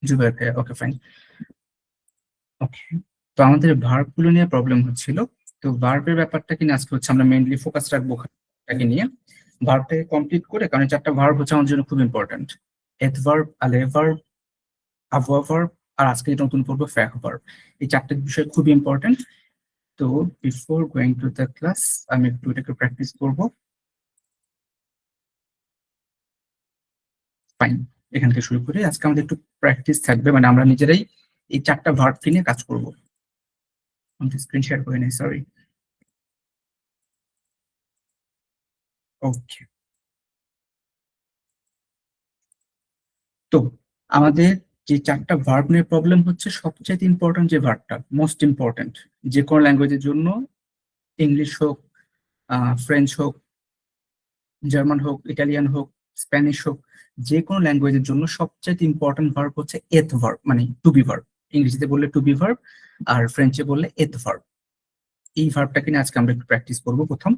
জুবাইর ভাইয়া, okay fine. ওকে, তো আমাদের ভার্ব গুলো নিয়ে প্রবলেম হচ্ছিল। তো ভার্বের ব্যাপারটা কিনা আজকে হচ্ছে আমরা মেইনলি ফোকাস রাখবো ওখানে নিয়ে, ভার্বটাকে কমপ্লিট করে, কারণ চারটা ভার্ব হচ্ছে আমাদের জন্য খুব ইম্পর্টেন্ট। এডভার্ব, আলেভার্ব, অ্যাডভার্ব, আর আজকে যেটা নতুন পড়বো ফ্যাক্ট ভার্ব। এই চারটে বিষয় খুবই ইম্পর্টেন্ট। তো before going to the class আমি একটু এটাকে প্র্যাকটিস করবো। ফাইন, এখান থেকে শুরু করে আজকে আমাদের একটু প্র্যাকটিস থাকবে, মানে আমরা নিজেরাই এই চারটা ভার্ব নিয়ে কাজ করবো। আমি স্ক্রিন শেয়ার করে নিই, সরি। ওকে, তো আমাদের যে চারটা ভার্ব নিয়ে প্রবলেম হচ্ছে, সবচেয়ে ইম্পর্টেন্ট যে ভার্বটা, মোস্ট ইম্পর্টেন্ট, যে কোনো ল্যাঙ্গুয়েজের জন্য, ইংলিশ হোক, ফ্রেঞ্চ হোক, জার্মান হোক, ইটালিয়ান হোক, স্প্যানিশ হোক, যে কোনো ল্যাঙ্গুয়েজের জন্য সবচেয়ে ইম্পর্টেন্ট ভার্ব হচ্ছে এথ ভার্ব, মানে টু বি ভার্ব। ইংরেজিতে বললে টু বি ভার্ব, আর ফ্রেঞ্চে বললে এথ ভার্ব। এই ভার্বটাকে নিয়ে আজকে আমরা একটু প্র্যাকটিস করবো প্রথম,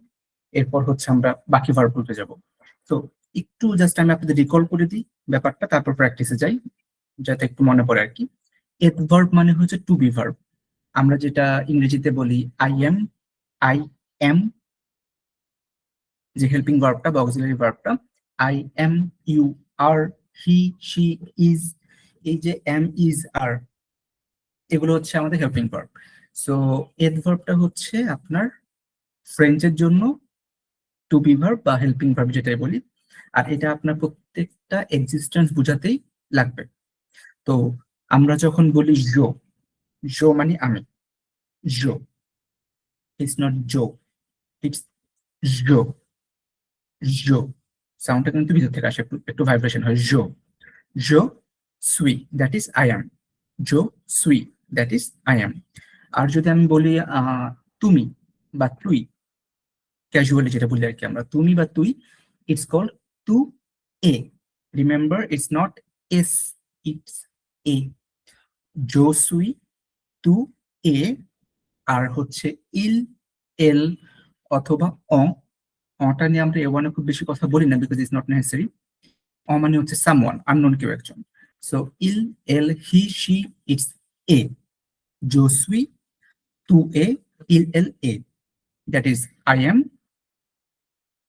এরপর হচ্ছে আমরা বাকি ভার্ব গুলোতে যাব। তো একটু জাস্ট আমি আপনাদের রিকল করে দিই ব্যাপারটা, তারপর প্র্যাকটিসে যাই, যাতে একটু মনে পড়ে আর কি। এথ ভার্ব মানে হচ্ছে টু বি ভার্ব। আমরা যেটা ইংরেজিতে বলি আই এম, যে হেল্পিং ভার্বটা বা অক্সিলারি ভার্বটা, I am, you are, he she is, এই যে এম ইজ আর, এগুলো হচ্ছে আমাদের হেল্পিং ভার্ব। সো এথ ভার্বটা হচ্ছে আপনার ফ্রেঞ্চের জন্য টু বি ভার্ব বা হেল্পিং ভার্ব যেটাই বলি, আর এটা আপনার প্রত্যেকটা এক্সিস্টেন্স বোঝাতেই লাগবে। তো আমরা যখন বলি জো, জো মানে আমি, জো, ইটস নট জো, ইটস জো, জো, সাউন্ডটা কিন্তু ভিতর থেকে আসে, একটু একটু ভাইব্রেশন হয়। জো, জো সুই, দ্যাট ইজ আই এম, জো সুই, দ্যাট ইজ আই এম। আর যদি আমি বলি তুমি বা তুই, ক্যাজুয়ালি যেটা বলি আর কি আমরা, তুমি বা তুই, ইটস কল্ড টু এ। রিমেম্বার, ইটস নট এস, ইটস এ। জো সুই, টু এ, আর হচ্ছে ইল, এল, অথবা অ। অটা নিয়ে আমরা এ ওয়ানে খুব বেশি কথা বলি না, বিকজ ইটস নট নেসেসারি। অ মানে হচ্ছে সামওয়ান, আননোন কেউ একজন। সো ইল, এল, হি শি, ইটস এ। জো সুই, টু এ, ইল, এল, এ, that is I am,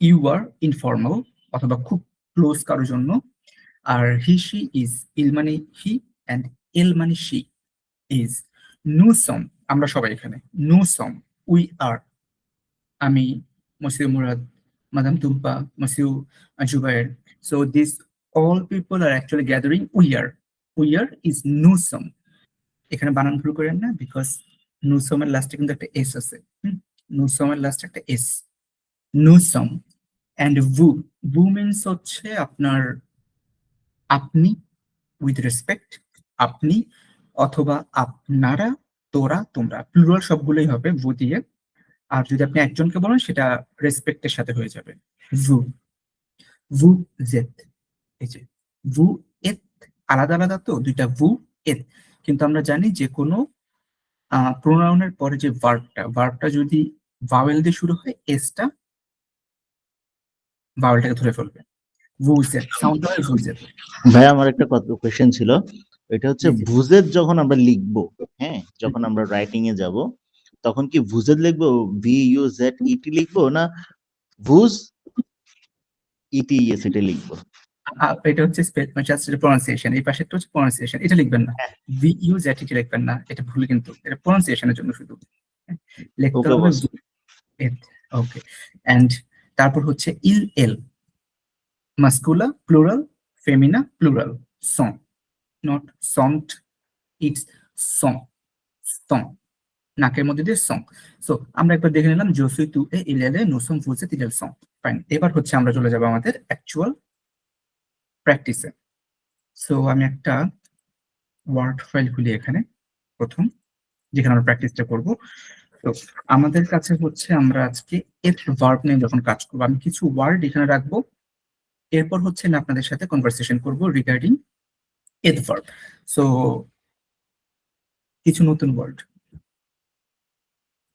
you are informal অথবা খুব ক্লোজ কারোর জন্য, আর হি শি ইজ, ইল মানে হি অ্যান্ড এল মানে শি, ইজ। নো সম, আমরা সবাই এখানে। নো সম, উই আর, আমি, মসিউ মুরাদ, মাদাম টুম্পা, মসিউ Zubair. So this all people are actually gathering we are. We are is নুসম। এখানে বানান ভুল করেন না, বিকজ নুসমের লাস্টে কিন্তু একটা এস আছে। নুসমের লাস্টে একটা এস, নুসম। অ্যান্ড ভু, ভু মিনস হচ্ছে আপনার আপনি, উইথ রেসপেক্ট, আপনি অথবা আপনারা, তোরা, তোমরা, প্লুরাল সবগুলোই হবে ভু দিয়ে। আর যদি আপনি একজনকে বলেন সেটা রেসপেক্টের সাথে হয়ে যাবে, ভু। ভু জেদ, এই যে ভু এত, আলাদা আলাদা তো দুইটা, ভু এত। কিন্তু আমরা জানি যে কোনো প্রোনাউনের পরে যে ভার্বটা যদি ভাওয়েল দিয়ে শুরু হয়, এসটা ভাওয়েলটাকে ধরে ফেলবে, ভুজেত, সাউন্ড হয় ভুজেত। ভাই আমার একটা কোয়েশ্চেন ছিল, এটা হচ্ছে জি জি। ভুজেট যখন আমরা লিখবো, হ্যাঁ, যখন আমরা রাইটিং এ যাব, তখন কি ভুজেট লিখবো, ভি ইউ জেড ইটি লিখবো, না ভুজ ইটি এস এটা লিখবো? এটা হচ্ছে প্রনাউন্সিয়েশন, এই পাশেরটা হচ্ছে প্রনাউন্সিয়েশন, এটা লিখবেন না। ভি ইউ জেড টি লিখবেন না, এটা ভুল কিন্তু, এটা প্রনাউন্সিয়েশনের জন্য শুধু। লিখতে ওকে হবে বস। ওকে। অ্যান্ড তারপর হচ্ছে ইল, এল, মাস্কুলা প্লুরাল, ফেমিনা প্লুরাল, সং, নট সন্ট, ইটস সং, সং, নাকের মধ্যে দিয়ে সং। সো আমরা একবার দেখে নিলাম জোসুই তু এ ইল, এল, নুসম ফুসে তিলেল সং। ফাইন, এবার হচ্ছে আমরা চলে যাবো আমাদের অ্যাকচুয়াল প্র্যাকটিসে। সো আমি একটা ওয়ার্ড ফাইল খুলি এখানে প্রথম, যেখানে আমরা প্র্যাকটিসটা করবো। তো আমাদের কাছে হচ্ছে আমরা আজকে এর ভার্ব নিয়ে যখন কাজ করবো, আমি কিছু ওয়ার্ড এখানে রাখবো, এরপর হচ্ছে আমি আপনাদের সাথে কনভারসেশন করবো রিগার্ডিং এর ভার্ব। সো কিছু নতুন ওয়ার্ড,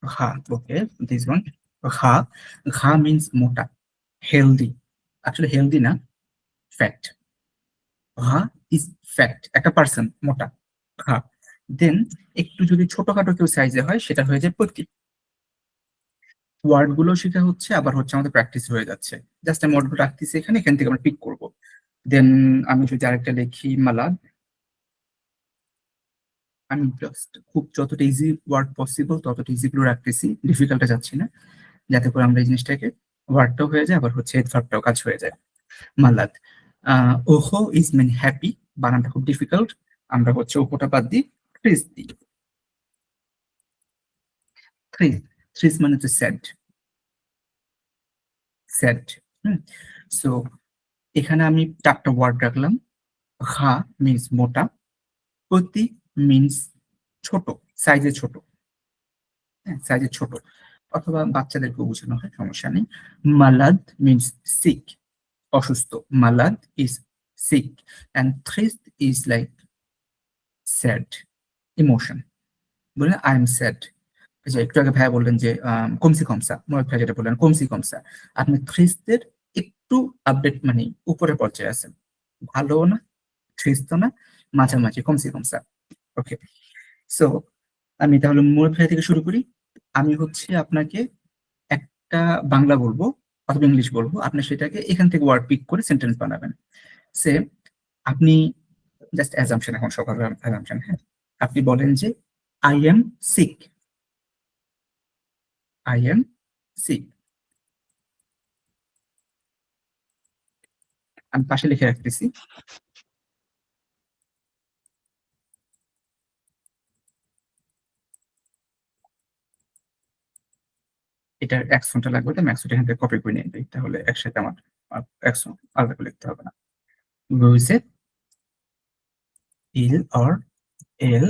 ঘা, ওকে, দিস ওয়ান, ঘা। ঘা মিন্স মোটা, হেলদি, আসলে হেলদি না, ফ্যাট। হা ইজ ফ্যাট, একটা পার্সন মোটা, হা। দেন একটু যদি ছোটখাটো কেউ সাইজে হয় সেটা হয়ে যায় পতি। ওয়ার্ড গুলো শেখা হচ্ছে, আবার হচ্ছে আমাদের প্র্যাকটিস হয়ে যাচ্ছে। জাস্ট আমি ওয়ার্ড রাখতেছি এখানে, এখান থেকে আমরা পিক করবো। দেন আমি যদি আরেকটা লিখি মালাদ, আমি জাস্ট খুব যতটা ইজি ওয়ার্ড পসিবল ততটা ইজি গুলো রাখতেছি, ডিফিকাল্টে যাচ্ছি না, যাতে করে আমরা এই জিনিসটাকে ওয়ার্ডটাও হয়ে যায়, আবার হচ্ছে ভার্বটাও কাজ হয়ে যায়। মালাদ, ওহো ইজ মিন হ্যাপি, বানানটা খুব ডিফিকাল্ট, আমরা হচ্ছে ওহোটা বাদ দিই, থ্রিস দিই। থ্রিস, থ্রিস মানে হচ্ছে স্যাড, স্যাড। সো এখানে আমি 4টা ওয়ার্ড রাখলাম। হা মিন্স মোটা, পতি মিন্স ছোট, সাইজে ছোট, হ্যাঁ সাইজে ছোট, অথবা বাচ্চাদেরকেও বোঝানো হয়, সমস্যা নেই। মালাদ মিন্স সিক, অসুস্থ, মালাদ ইজ সিক, অ্যান্ড থ্রিস্ট ইজ লাইক স্যাড, ইমোশন। বললেন আই এম স্যাড, যে একটু আগে ভাইয়া বললেন যে কমসি কমসা, মোহাম্মদ ভাই যেটা বললেন কমসি কমসা, আপনি খ্রিস্টের একটু আপডেট মানে উপরে পর্যায়ে আছেন, ভালো না খ্রিস্ট না, মাঝামাঝি, কমসি কমসা। ওকে, সো আমি তাহলে মোহাম্মদ ভাই থেকে শুরু করি। আমি হচ্ছে আপনাকে একটা বাংলা বলবো অথবা ইংলিশ বলবো, আপনি সেটাকে এখান থেকে ওয়ার্ড পিক করে সেন্টেন্স বানাবেন। সে আপনি জাস্ট অ্যাজাম্পশন, এখন সকাল অ্যাজাম্পশন, হ্যাঁ, আপনি বলেন যে I am sick, I am sick. আমি পাশে লিখে রাখতেছি। এটার অ্যাকশনটা লাগবে, তো আমি অ্যাকশনটা এখান থেকে কপি করে নিয়ে দিই, তাহলে একসাথে আমার অ্যাকশন আলাদা করে লিখতে হবে না। বুঝে ইল অর এল,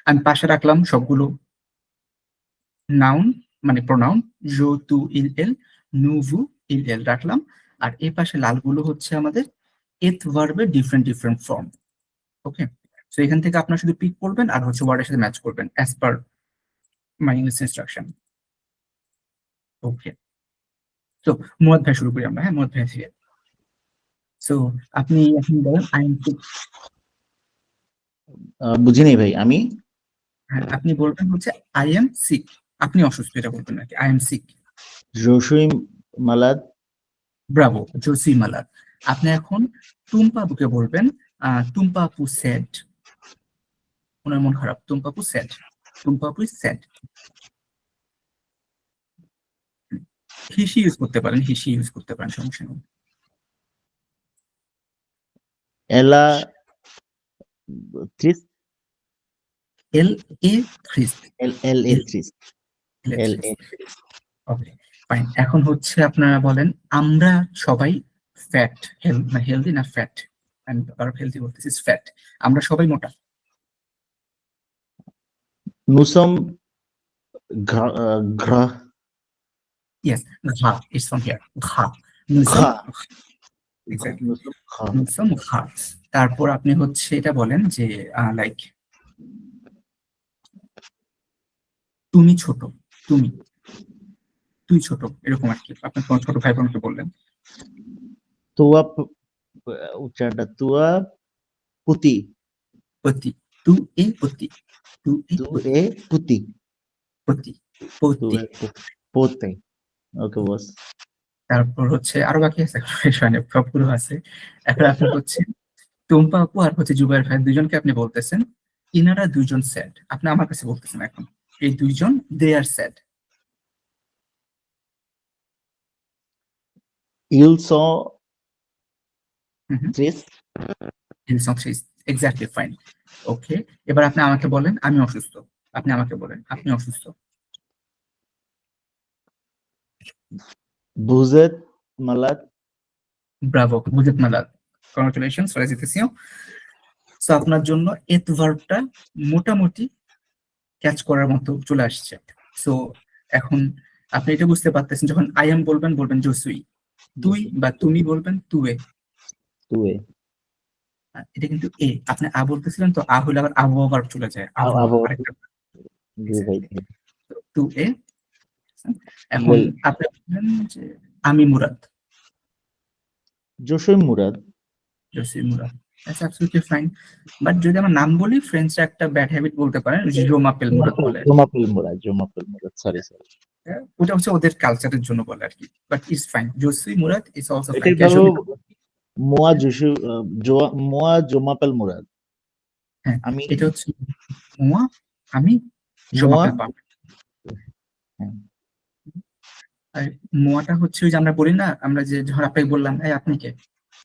আমি পাশে রাখলাম সবগুলো নাউন মানে প্রোনাউন, জো তু ইল এল, নুভু ইল এল রাখলাম। আর এই পাশে লালগুলো হচ্ছে আমাদের এথ ভার্বের ডিফারেন্ট ডিফারেন্ট ফর্ম। ওকে, সো এখান থেকে আপনারা শুধু পিক করবেন আর হচ্ছে ওয়ার্ডের সাথে ম্যাচ করবেন as per my English instruction. Okay, তো মোহাম্মদ ভাই শুরু করি আমরা, হ্যাঁ মোহাম্মদ ভাই থেকে। সো আপনি এখন বলেন আই এম সিক। বুঝি নাই ভাই, আমি হ্যাঁ, আপনি বলবেন হচ্ছে আই এম সিক, আপনি অসুস্থ এটা বলবেন নাকি, আই এম সিক। রসুই মালাদ ব্রাভো, জোসি মালা। আপনি এখন টুম্পা আপুকে বলবেন টুম্পা আপু স্যাড, ওনার মন খারাপ, টুম্পা আপু স্যাড, টুম্পা আপু স্যাড। হিসি ইউজ করতে পারেন, হিসি ইউজ করতে পারেন, সমস্যা নেই। এলা থ্রিস, এল এ থ্রিস, এল এল এ থ্রিস, এল এ ওকে ফাইন। এখন হচ্ছে আপনারা বলেন আমরা সবাই ফ্যাট, হেলদি না ফ্যাট, আমি হেলদি বলতেছি, ফ্যাট, আমরা সবাই মোটা। নুসম ঘ্রা ইয়েস, ঘা, ইটস ফ্রম হিয়ার, ঘা, নুসম, ঘা এক্স্যাক্টলি, নুসম ঘা নুসম ঘা। তারপর আপনি হচ্ছে এটা বলেন যে লাইক তুমি ছোট, তুমি, তুই ছোট, এরকম আর কি, আপনার কোনো ছোট ভাই বোনকে বললেন। তুয়া উচ্চারণটা তুয়া পুতি, পতি, তু এ পতি, তু এ তু পতি, এ পুতি, পতি, তু পতি। এ পোতে। ওকে বস। তারপর হচ্ছে আরো বাকি আছে, শেষ হয়নি, সবগুলো আছে। এখন আপনি হচ্ছে টুম্পা আপু আর হচ্ছে জুবাইর ভাই দুজনকে আপনি বলতেছেন ইনারা দুইজন স্যাড, আপনি আমার কাছে বলতেছেন এখন এই দুইজন they are sad. Il sont tristes, exactly fine. Okay, এবার আপনি আমাকে বলেন আমি অসুস্থ, আপনি আমাকে বলেন আপনি অসুস্থ। vous êtes malade, ব্রাভো, বুঝেত মালাদ, কংগ্রাচুলেশনস, ফেলিসিটেশন। সো আপনার জন্য এত ভার্বটা মোটামুটি ক্যাচ করার মতো চলে আসছে। সো এখন আপনি এটা বুঝতে পারতেছেন, যখন আই এম বলবেন বলবেন জসুই, তুই বা তুমি বলবেন তুয়ে। tu es, এটা কিন্তু এ, আপনি আ বলতেছিলেন তো, আ হলে আবার আবহাওয়া ভার্ব চলে যায়, আবহাওয়া abo, আরেকটা জি ভাই, তু এ। এখন lel, আপনি বলবেন যে আমি মুরাদ, yo soy Murad, জসি Murad, that's absolutely fine. But যদি আমার নাম বলি, ফ্রেন্ডসরা একটা ব্যাড হ্যাবিট বলতে পারেন, জোমাপেল মুরাদ বলে। জোমাপেল মুরাদ, সরি। ওটা হচ্ছে ওদের কালচারের জন্য বলে আর কি, বাট ইটস ফাইন। জসি মুরাদ ইজ অলসো ফাইন। এটাই ভালো। মোয়া জোমাপেল মুরাদ। হ্যাঁ, আমি এটা হচ্ছে মোয়া, আমি, মোয়া, জোমাপেল পাপা। হ্যাঁ। আর মোয়াটা হচ্ছে ওই যে আমরা বলি না, আমরা যে যখন আপনাকে বললাম এই আপনি কে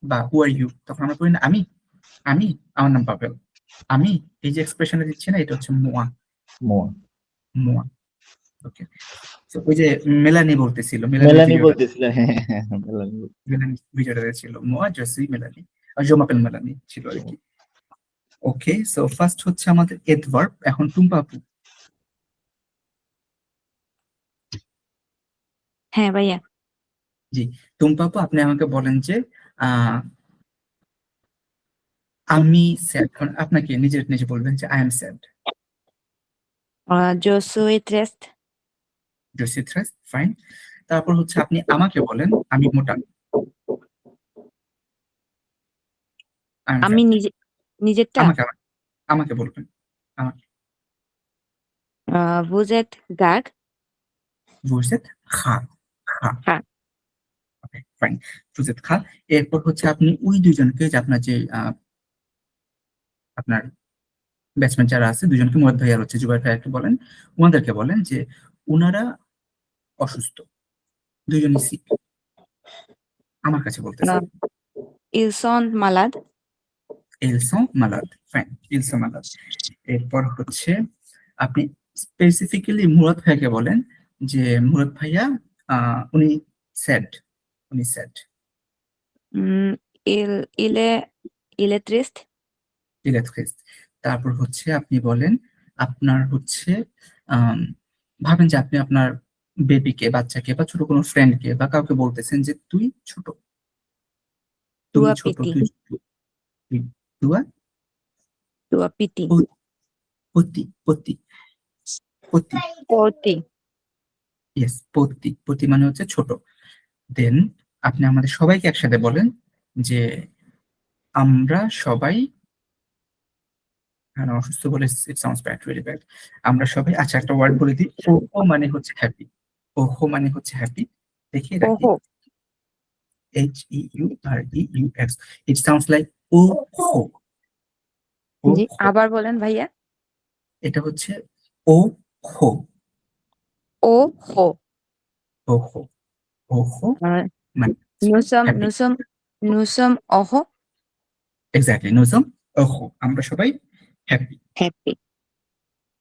বা হু আর ইউ, তখন আমরা বলি না আমি, আমার নাম পাবেল, আমি, এই যে এক্সপ্রেশনে দিচ্ছি না, এটা হচ্ছে মোয়া, মোয়া। ওকে, তো ওই যে মেলানি বলতেছিল, মেলানি বলতেছিল, হ্যাঁ মেলানি মেলানি ভিডিওটা ছিল, মোয়া জসি মেলানি আর জোমাপেল মেলানি ছিল আর কি। ওকে, সো ফার্স্ট হচ্ছে আমাদের এডভার্ব। এখন টুম্পা আপু। হ্যাঁ ভাইয়া। জি, টুম্পা আপু, আপনি আমাকে বলেন যে আমি স্যাড। আপনাকে নিজে বলবেন যে I am sad. Yo soy triste. জসি থ্রেস, ফাইন। তারপর হচ্ছে আপনি আমাকে বলেন আমি মোটা। I am আমি fat. নিজেরটা আমাকে আমাকে বলবেন, আমাকে। vous êtes gag. Vous êtes খা, খা। হ্যাঁ। ওকে, ফাইন। Vous êtes খা। এরপর হচ্ছে আপনি ওই দুইজনকে, যে আপনার যে আপনার ব্যাটসম্যান যারা আছে, দুজনকে, মুরাদ ভাই আর হচ্ছে জুবাইর ভাইয়াকে বলেন, ওনাদেরকে বলেন যে ওনারা অসুস্থ, দুইজনই সিক। আমার কাছে বলতেছে Ils sont malades. ils sont malades, fine, ils sont malades। এরপর হচ্ছে আপনি স্পেসিফিক্যালি মুরাদ ভাইয়াকে বলেন যে মুরাদ ভাইয়া উনি স্যাড, উনি স্যাড। Il est triste. ইলেকট্রিস্ট। তারপর হচ্ছে আপনি বলেন আপনার হচ্ছে ভাবেন যে আপনি আপনার বেবিকে, বাচ্চাকে বা ছোট কোনো ফ্রেন্ডকে বা কাউকে বলতেছেন যে তুই ছোট, তুমি Tua ছোট, piti. তুই তুয়া Tua piti. পতি, পতি, পতি, Poti. ইয়েস, পতি। পতি মানে হচ্ছে ছোট। দেন আপনি আমাদের সবাইকে একসাথে বলেন যে আমরা সবাই, অসুস্থ বলে it sounds bad, very bad. আমরা সবাই, আচ্ছা একটা ওয়ার্ড বলে দিই, ওহো মানে হচ্ছে হ্যাপি। ওহো মানে হচ্ছে হ্যাপি, দেখিয়ে রাখি, Ojo. HEUREUX, it sounds like ওহো। জি, ওহো, আবার বলেন ভাইয়া। এটা হচ্ছে ওহো, Ojo. ওহো, ওহো মানে happy. Nous sommes ojo. Exactly, নোজম, ওহো, আমরা সবাই হ্যাপি। Happy.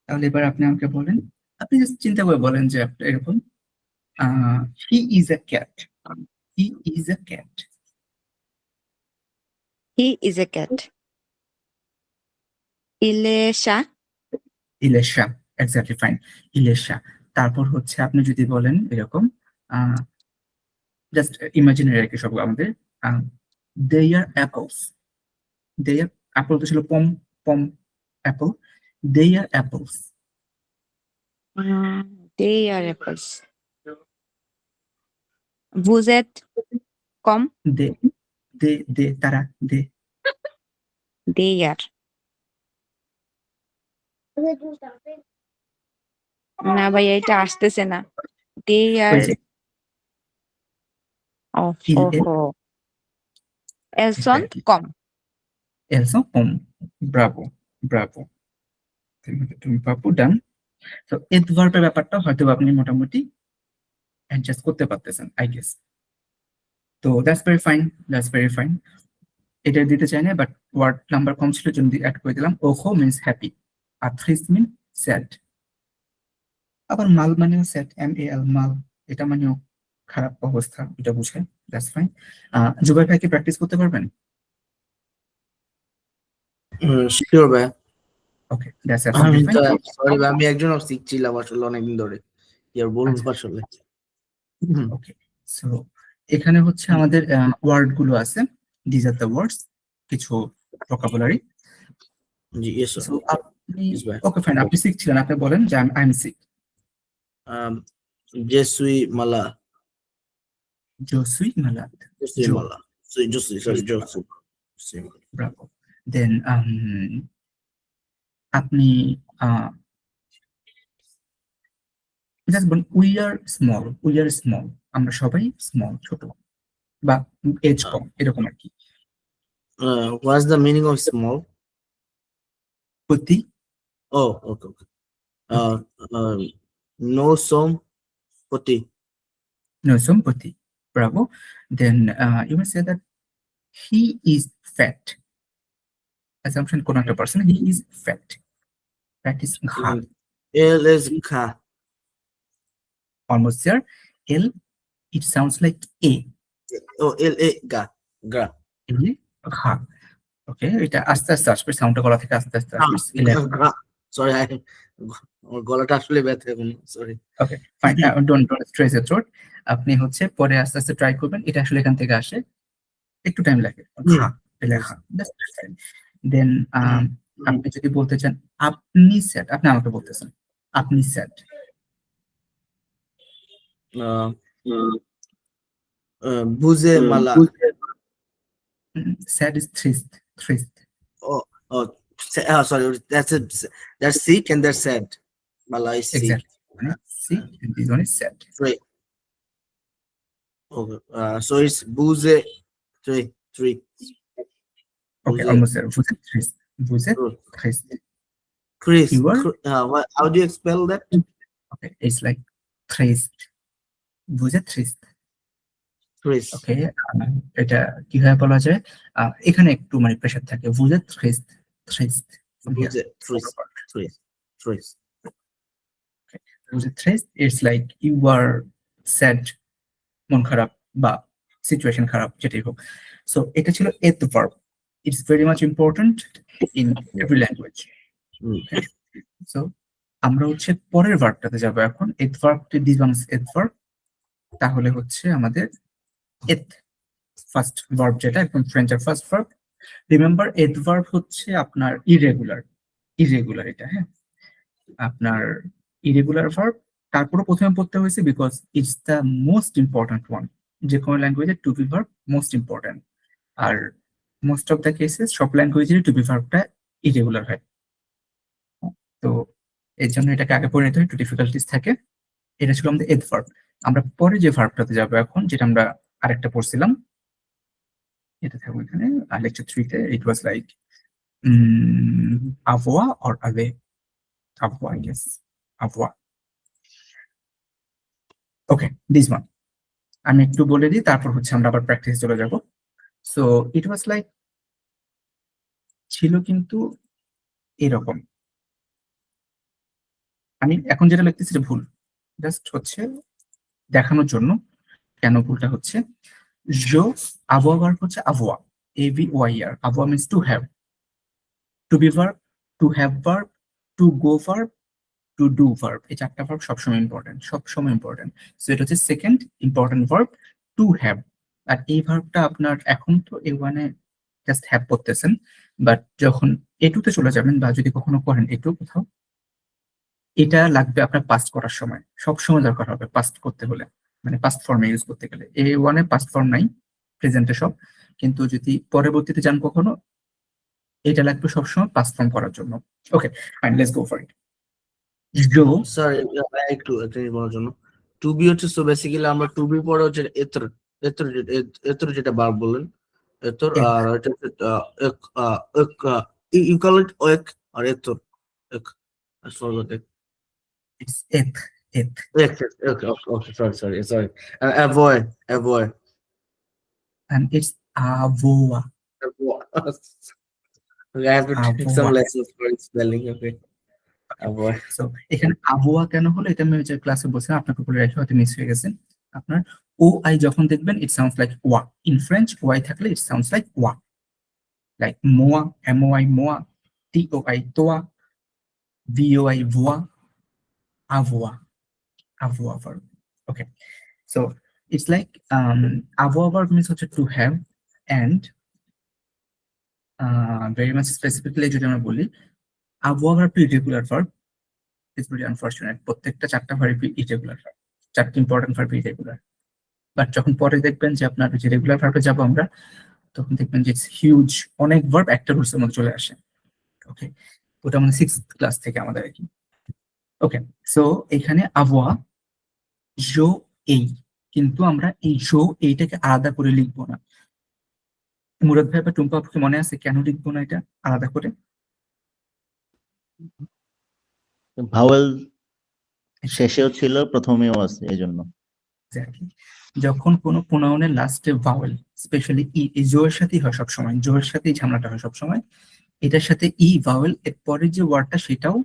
তাহলে এবার আপনি আমাকে বলেন, আপনি জাস্ট চিন্তা করে বলেন যে এরকম he is a cat, he is a cat. He is a cat. Il est chat. ইলেশা, এক্স্যাক্টলি ফাইন, ইলেশা। তারপর হচ্ছে আপনি যদি বলেন এরকম, জাস্ট ইমাজিনারি আর কি সব আমাদের, দে are apples, they R, apple তো ছিল পম, পম apple, they are apples. They are apples. Vous êtes comme. They, they তারা, দে। They are. না ভাইয়া, এটা আসতেছে না। They ওই are. যে Ojo. Elles sont Exactly. comme. elles sont comme, Bravo, Bravo, তুমি পাপু, ডান। তো এডভার্বের ব্যাপারটা হয়তো আপনি মোটামুটি অ্যাডজাস্ট করতে পারতেছেন, আই গেস। তো that's very fine, that's very fine. এটা দিতে চাই না, বাট ওয়ার্ড নাম্বার কম ছিল, জন্য অ্যাড করে দিলাম। ওহো মিন্স হ্যাপি, আর থ্রিস মিন স্যাড। আবার মাল মানেও স্যাড, MAL, মাল, এটা মানেও খারাপ অবস্থা, এটা বুঝে, দ্যাটস ফাইন। জুবাই ভাই কি প্র্যাকটিস করতে পারবেন? শিওর ভাই। ওকে, দ্যাটস আমি অ্যাবসলিউটলি ফাইন। সরি ভাই, আমি একজন শিখছিলাম আসলে অনেকদিন ধরে, কি আর বলবো আসলে। ওকে, সো এখানে হচ্ছে আমাদের ওয়ার্ড গুলো আছে, দিস আর দ্য ওয়ার্ডস, কিছু ভোকাবুলারি। জি ইয়েস সো আপনি, Yes, ভাই। ওকে ফাইন, আপনি সিক ছিলেন, আপনি বলেন যে I am sick. Je suis malade. Je suis malade. Je suis Jo. malade. Je suis, sorry, je suis. Bravo. Then আপনি just বলুন উই আর স্মল, আমরা সবাই স্মল, ছোট বা এজ কম এরকম আর কি। What's the meaning of small? প্রতি Oh, okay. No som poti. no sympathy. Bravo. Then you may say that he is fat. Assumption কোন একটা person, he is fat. Fat is ঘা, L is kha. almost there. L, it sounds like a. Oh, L A ga. Ga. ঘা। ওকে, এটা আস্তে আস্তে আসবে, সাউন্ডটা গলা থেকে আস্তে আস্তে আসবে। Sorry, আমার গলাটা আসলে ব্যথা এখন, sorry. Okay fine, don't stress your throat. আপনি হচ্ছে পরে আস্তে আস্তে ট্রাই করবেন, এটা আসলে এখান থেকে আসে, একটু টাইম লাগে। লেখা দেন আপনি যদি বলতে চান আপনি স্যাড, আপনি আমাকে বলতেছেন আপনি স্যাড। বুঝে মালা। স্যাড ইজ থ্রিস্ট। Oh, sorry, that's sick and that's sad. Mala is sick. Exactly. Sick and this one is sad. Three. Okay, so it's buze three. Okay, Buze. almost there. Vous êtes triste. Vous êtes Good. triste. Chris. You were? How do you spell that? Okay, it's like triste. Vous êtes triste. Chris. ওকে, এটা কিভাবে বলা যায়, এখানে একটু মানে pressure থাকে। Vous êtes triste. Buze three. Vous êtes triste, it's like you are sad, মন খারাপ বা সিচুয়েশন খারাপ, যেটাই হোক। সো এটা ছিল এথ verb. It's very much important in every language. So আমরা হচ্ছে পরের ভার্বটাতে যাব এখন। এথ ভার্ব, দিস ওয়ান ইজ এথ ভার্ব। তাহলে হচ্ছে আমাদের এথ ফার্স্ট ভার্ব, যেটা একদম ফ্রেঞ্চের ফার্স্ট ভার্ব। রিমেম্বার এথ ভার্ব হচ্ছে আপনার ইরেগুলার এটা, হ্যাঁ আপনার ইরেগুলার ভার্ব। তারপরে প্রথমে পড়তে হয়েছে because it's the most important one. যে কোনো ল্যাঙ্গুয়েজে to be verb most important, আর মোস্ট অফ দ্য কেসেস সব ল্যাঙ্গুয়েজের টু বি ভার্বটা ইরেগুলার হয়। তো এর জন্য এটাকে আগে পড়ে নিতে হয়, একটু ডিফিকাল্টিস থাকে। এটা ছিল আমাদের এথ ভার্ব। আমরা পরে যে ভার্বটাতে যাবো এখন, যেটা আমরা আরেকটা পড়ছিলাম, এটা থাকবো এখানে লেকচার 3-তে। It was like avoir or avait. Avoir, I guess. Avoir. ওকে, দিস ওয়ান আমি একটু বলে দিই, তারপর হচ্ছে আমরা আবার প্র্যাকটিস চলে যাব। সো ইট ওয়াজ লাইক, ছিল কিন্তু এরকম। আমি এখন যেটা লিখতেছি এটা ভুল, জাস্ট হচ্ছে দেখানোর জন্য কেন ভুলটা হচ্ছে। জো avoir ভার্ব হচ্ছে avoir, AVOIR। avoir means to have, to be verb, to have verb, to go verb, to do verb। এই চারটা ভার্ব সবসময় ইম্পর্টেন্ট। সো এটা হচ্ছে second important verb, to have. আর এই ভার্বটা আপনার এখন তো A1 এ জাস্ট হ্যাভ করতেছেন, বাট যখন A2 তে চলে যাবেন বা যদি কখনো করেন A2 কোথাও, এটা লাগবে আপনার পাস্ট করার সময়, সব সময় দরকার হবে পাস্ট করতে হলে, মানে পাস্ট ফর্মে ইউজ করতে গেলে। A1 এ পাস্ট ফর্ম নাই, প্রেজেন্টে সব, কিন্তু যদি পরবর্তীতে যান কখনো, এটা লাগবে সবসময় পাস্ট ফর্ম করার জন্য। Okay fine, let's go for it. জো, সরি, একটু বলার জন্য। টু বি হচ্ছে, সো বেসিক্যালি আমরা টু বি পরে হচ্ছে এতর যেটা ভার্ব বললেন, এতর। আর এটা ইউ কল ইট এক আর এতর এক। I forgot it. it's it. Okay, sorry. Avoid. And it's avoa. Okay, I have to take some lessons for spelling. Okay, avoid. So এখানে avoa কেন হলো, এটা আমি যে ক্লাসে বলছিলাম, আপনাকে বলে রাখি, হয়তো মিস হয়ে গেছে। আপনার ও আই যখন দেখবেন, ইট সাউন্ডস লাইক ওয়া। ইন ফ্রেঞ্চ ওয়াই থাকলে ইট সাউন্ডস লাইক ওয়া, লাইক মোয়া, MOI মোয়া, TOI Toya, VOI voa, avoa verb. Okay, so it's like avoa verb means হচ্ছে to have, and very much specifically যদি আমরা বলি, avoa verb to irregular verb is very unfortunate. প্রত্যেকটা চারটা verb irregular, চারটি important verb irregular. But যখন পরে দেখবেন যে আপনার যে রেগুলার ভার্বে যাবো আমরা, তখন দেখবেন যে হিউজ অনেক ভার্ব একটা রুলসের মধ্যে চলে আসে। ওকে, ওটা মানে 6th ক্লাস থেকে আমাদের আর কি। ওকে, সো এখানে আবওয়া জো এই, কিন্তু আমরা এই জো এইটাকে আলাদা করে লিখবো না। মুরাদ ভাই বা টুম্পা আপুকে মনে আছে কেন লিখবো না এটা আলাদা করে? ভাওয়েল শেষেও ছিল, প্রথমেও আছে, এই জন্য। Exactly. যখন কোনো প্রোনাউনের লাস্টে ভাওয়েল, স্পেশালি ই, এই জো এর সাথেই হয় সবসময়, জো এর সাথেই ঝামেলাটা হয় সবসময়। এটার সাথে ই ভাওয়েল, এর পরে যে ওয়ার্ডটা সেটাও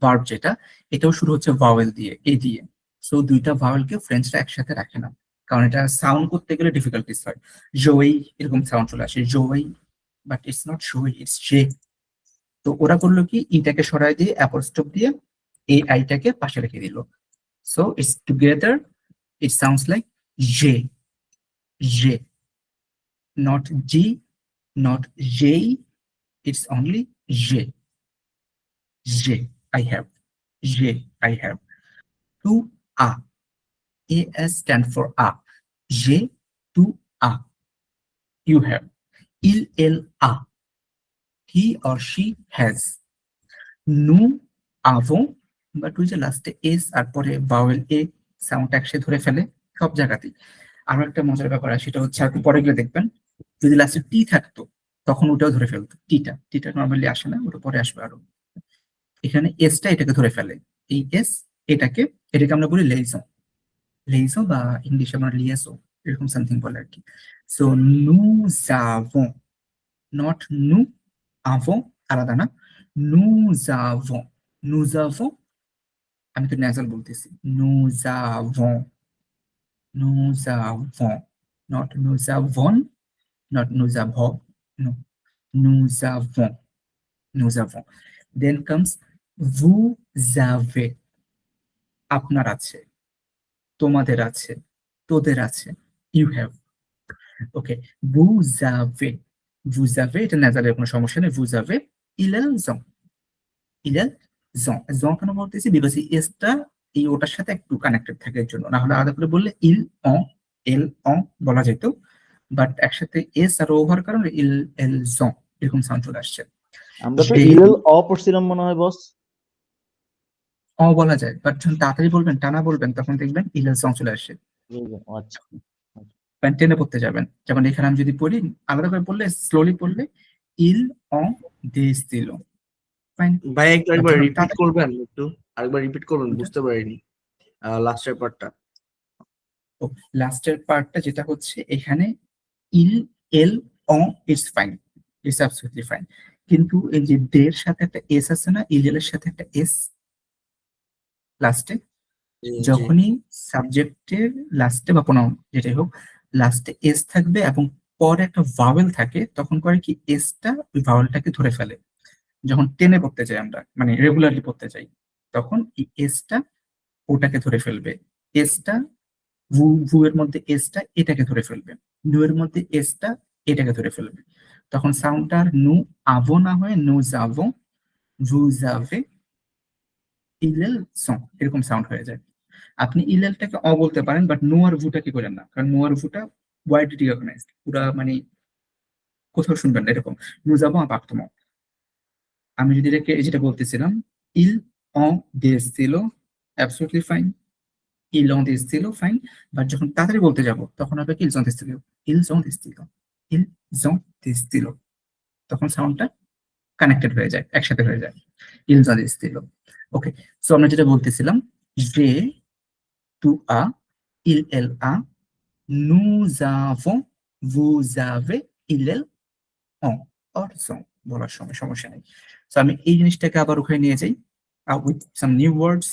ভার্ব, যেটা এটাও শুরু হচ্ছে ভাওয়েল দিয়ে, এ দিয়ে। সো দুইটা ভাওয়েলকে ফ্রেঞ্চরা একসাথে রাখে না, কারণ এটা সাউন্ড করতে গেলে ডিফিকাল্টিস হয়। জোই এরকম সাউন্ড চলে আসে, জোই, বাট ইটস নট জোই, ইটস জে। তো ওরা করলো কি, ইটাকে সরাই দিয়ে অ্যাপোস্ট্রোফ দিয়ে এই আইটাকে পাশে রেখে দিল। So it's together, it sounds like J, J, not G, not J, it's only J, J, I have, J, I have. To A, A stand for A, J, to A, you have. Il, el, A, he or she has. Nous avons, but ওই যে লাস্টে S আর পরে vowel a sound একসাথে ধরে ফেলে সব জায়গাতেই। আরো একটা মজার ব্যাপার আছে, সেটা হচ্ছে আর একটু পরে গেলে দেখবেন, যদি লাস্টে টি থাকতো তখন ওটাও ধরে ফেলতো। টিটা নর্মালি আসে না, ওটা পরে আসবে আরো। এখানে এসটা এটাকে ধরে ফেলে, এই এস এটাকে আমরা বলি লেইজো, লেইজো বা ইংলিশে আমরা লিয়েসো এরকম সামথিং বলে আর কি। সো নু জাভন, নট নু আভন, আলাদা না, নু জাভন, নু জাভন, আমি তো ন্যাজাল বলতেছি, নু জাভন, nous avons, not nous avons, not nous avons, no, nous avons, nous avons. Then comes vous avez, আপনার আছে, তোমাদের আছে, তোদের আছে, you have. Okay, vous avez, এটা নাজালের কোনো সমস্যা নেই, vous avez, ils ont, কেন বলতেছি, বিকজ এই এসটা এই ওটার সাথে একটু কানেক্টেড থাকে এর জন্য, না হলে আলাদা করে বললে ইল অন, এল অন বলা যেত, বাট একসাথে এস আর ওভার কারণে ইল এল জন এরকম সাউন্ড চলে আসছে। আমরা তো ইলল অ পড়ছিলাম মনে হয় বস। অ বলা যায়, বাট যখন তাড়াতাড়ি বলবেন, টানা বলবেন, তখন দেখবেন ইল এল জন চলে আসে। আচ্ছা, টেনে পড়তে যাবেন, যেমন এখানে আমি যদি পড়ি, আলাদা করে পড়লে, স্লোলি পড়লে ইল অন দেশ দিল, ফাইন। ভাই একবার রিপিট করবেন, একটু আরেকবার রিপিট করবেন, বুঝতে পারিনি লাস্টের পার্টটা। লাস্টের পার্টটা যেটা হচ্ছে এখানে ইল এল অ, it's fine, it's absolutely fine, কিন্তু এই যে দের সাথে একটা এস আছে না, ইল এর সাথে একটা এস লাস্টে, যখনই সাবজেক্টের লাস্টে বা প্রোনাউন যেটাই হোক লাস্টে এস থাকবে এবং পরে একটা ভাওয়েল থাকে, তখন করে কি এসটা ওই ভাওয়েলটাকে ধরে ফেলে। যখন টেনে পড়তে যাই আমরা, মানে রেগুলারলি পড়তে যাই, তখন এই এসটা ওটাকে ধরে ফেলবে, এসটা ভু এর মধ্যে এসটা এটাকে ধরে ফেলবে, নু এর মধ্যে এসটা এটাকে ধরে ফেলবে, তখন সাউন্ডটা আর নু আভো না হয়ে নু জাভো, ভু জাভে, ইলেল সং এরকম সাউন্ড হয়ে যায়। আপনি ইলেলটাকে অ বলতে পারেন, বাট নু আর ভুটা কি করেন না, কারণ নু আর ভুটা ওয়াইডলি রিকগনাইজড, পুরা মানে কোথাও শুনবেন না এরকম। নু যাবো আপাক্তম, আমি যদি এটাকে যেটা বলতেছিলাম, ইল অ দেশ ছিল অ্যাবসলিউটলি ফাইন, ইল অন দেশ ছিল ফাইন, বাট যখন তাড়াতাড়ি বলতে যাব তখন হবে কি ইল জন দেশ ছিল, ইল জন দেশ ছিল, ইল জন দেশ ছিল, তখন সাউন্ডটা কানেক্টেড হয়ে যায়, একসাথে হয়ে যায়, ইল জন দেশ ছিল। ওকে, সো আমরা যেটা বলতেছিলাম, যে to a, il elle a, nous avons, vous avez, il elle ont, or sont বলার সময় সমস্যা নেই। তো আমি এই জিনিসটাকে আবার ওখানে নিয়ে যাই, উইথ সাম নিউ ওয়ার্ডস,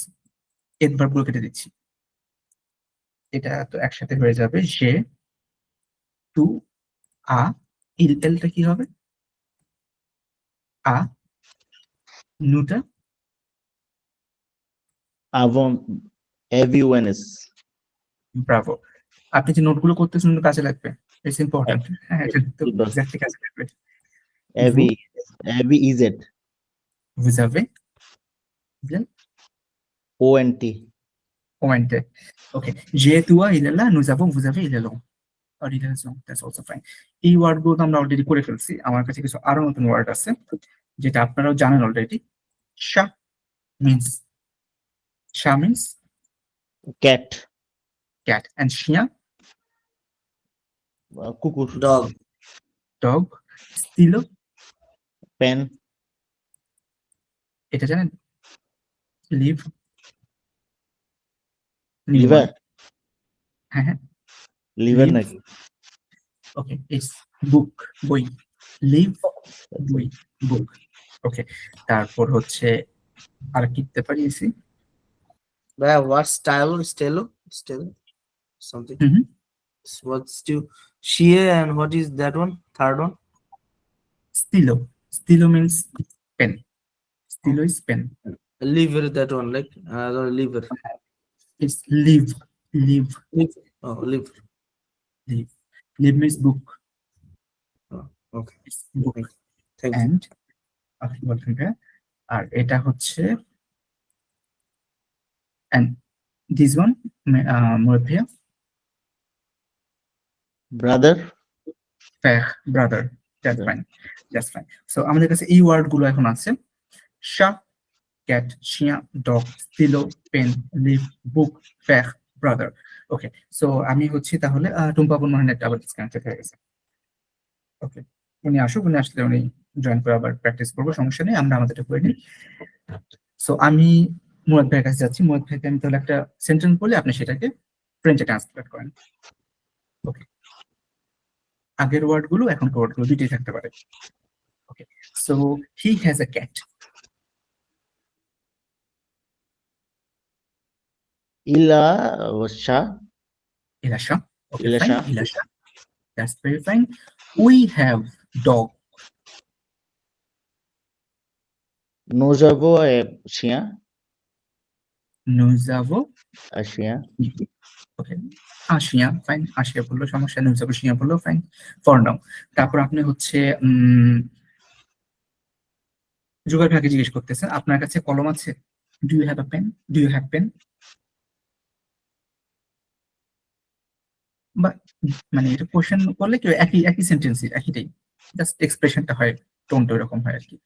এডভার্ব গুলো কেটে দিচ্ছি, এটা তো একসাথে হয়ে যাবে, যে টু আ, ইল এলটা কি হবে, আ, নুটা আভন, এভিউএনএস। ব্রাভো, আপনি যে নোটগুলো করতেছেন কাজে লাগবে, ইটস ইম্পর্টেন্ট, হ্যাঁ এটা তো এক্স্যাক্টলি কাজে লাগবে। এভি, এভি ইজেড, vous avez, ওএনটি। Omente. Ok. J'ai, toi, il est là, nous avons, vous avez, il est long. or liaison, that's also fine. এই ওয়ার্ড গুলো তো আমরা অলরেডি করে ফেলছি। আমার কাছে কিছু আরো নতুন ওয়ার্ড আছে যেটা আপনারাও জানেন অলরেডি। সা means cat, cat and shia কুকুর, Dog. dog. Stilo পেন, এটা জানেন? live লিভার, হ্যাঁ হ্যাঁ লিভার Live. নাকি? ওকে ইটস বুক বই লিভ বই বুক ওকে তারপর হচ্ছে আর কি দিতে পারি AC What style? Stelo? Something. Hmm What's to Shia and what is that one? Third one? stilo means pen stilo is pen Liver, that one, like liver. it's live Liver. Oh, liver. live means book Oh, okay. it's book Thank you. and আপনি বলবেন হ্যাঁ আর এটা হচ্ছে and this one Morphea brother, brother that's fine so আমাদের কাছে এই word গুলো এখন আছে সা cat shia dog stilo pen live book fair brother okay so আমি হচ্ছি তাহলে টুম্পা বোন মনে একটা আবার ডিসকানেক্টেড হয়ে গেছে ওকে উনি আসুক উনি আসলে উনি জয়েন করে আবার প্র্যাকটিস করবো সমস্যা নেই আমরা আমাদেরটা করে নিই সো আমি মুরাদ ভাইয়ের কাছে যাচ্ছি মুরাদ ভাইকে আমি তাহলে একটা সেন্টেন্স বলে আপনি সেটাকে ফ্রেঞ্চে ট্রান্সলেট করেন ওকে আগের ওয়ার্ড গুলো এখনকার ওয়ার্ড গুলো দুইটাই থাকতে পারে okay so he has a cat ইলা Shah, Ilasha. Okay, Ilasha. fine. Ilasha. That's very fine. We have dog. নোজাবো Shia, Nuzavo. Ashia, Okay. Ashia. Fine. Ashia বললো সমস্যা নেই Nuzavo Shia বললো fine. For now. তারপর আপনি হচ্ছে জুগার ভাইকে জিজ্ঞেস করতেছেন আপনার কাছে কলম আছে? Do you have a pen? Do you have pen? বা মানে এটা কোশ্চেন করলে কি একই একই সেন্টেন্সই একইটাই জাস্ট এক্সপ্রেশনটা হয় টোনটা এরকম হয় আর কি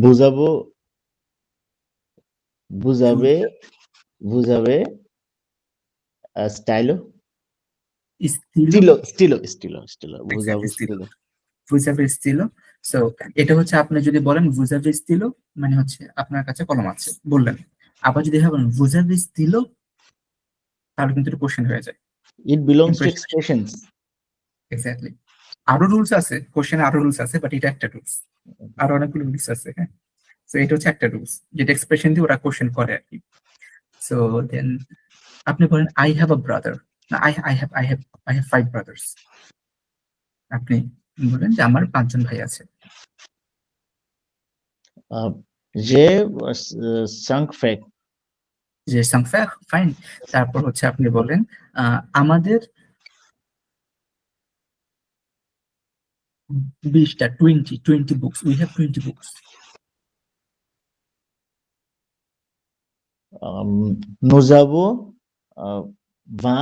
বুঝাবো, বুঝাবে স্টাইলো, Stilo. স্টিলো বুঝাবো, স্টিলো। Vuzabe stilo. So এটা হচ্ছে আপনি যদি বলেন vuzabe stilo মানে হচ্ছে আপনার কাছে কলম আছে বললেন আবার যদি ভাবেন vuzabe stilo তাহলে কিন্তু এটা কোশ্চেন হয়ে যায় ইট বিলংস টু এক্সপ্রেশনস। এক্স্যাক্টলি আরো রুলস আছে কোশ্চেনে আরো রুলস আছে বাট এটা একটা রুলস আরো অনেকগুলো রুলস আছে হ্যাঁ সো এটা হচ্ছে একটা রুলস যেটা এক্সপ্রেশন দিয়ে ওরা কোশ্চেন করে আর কি সো দেন আপনি বলেন আই হ্যাভ আ ব্রাদার না আই হ্যাভ 5 ব্রাদার্স আপনি বলেন যে আমার 5 জন ভাই আছে যে সাংফেক, যে সাংফেক ফাইন তারপর হচ্ছে আপনি বলেন আমাদের 20টা 20 বুকস উই হ্যাভ 20 বুকস নোজাবো ভা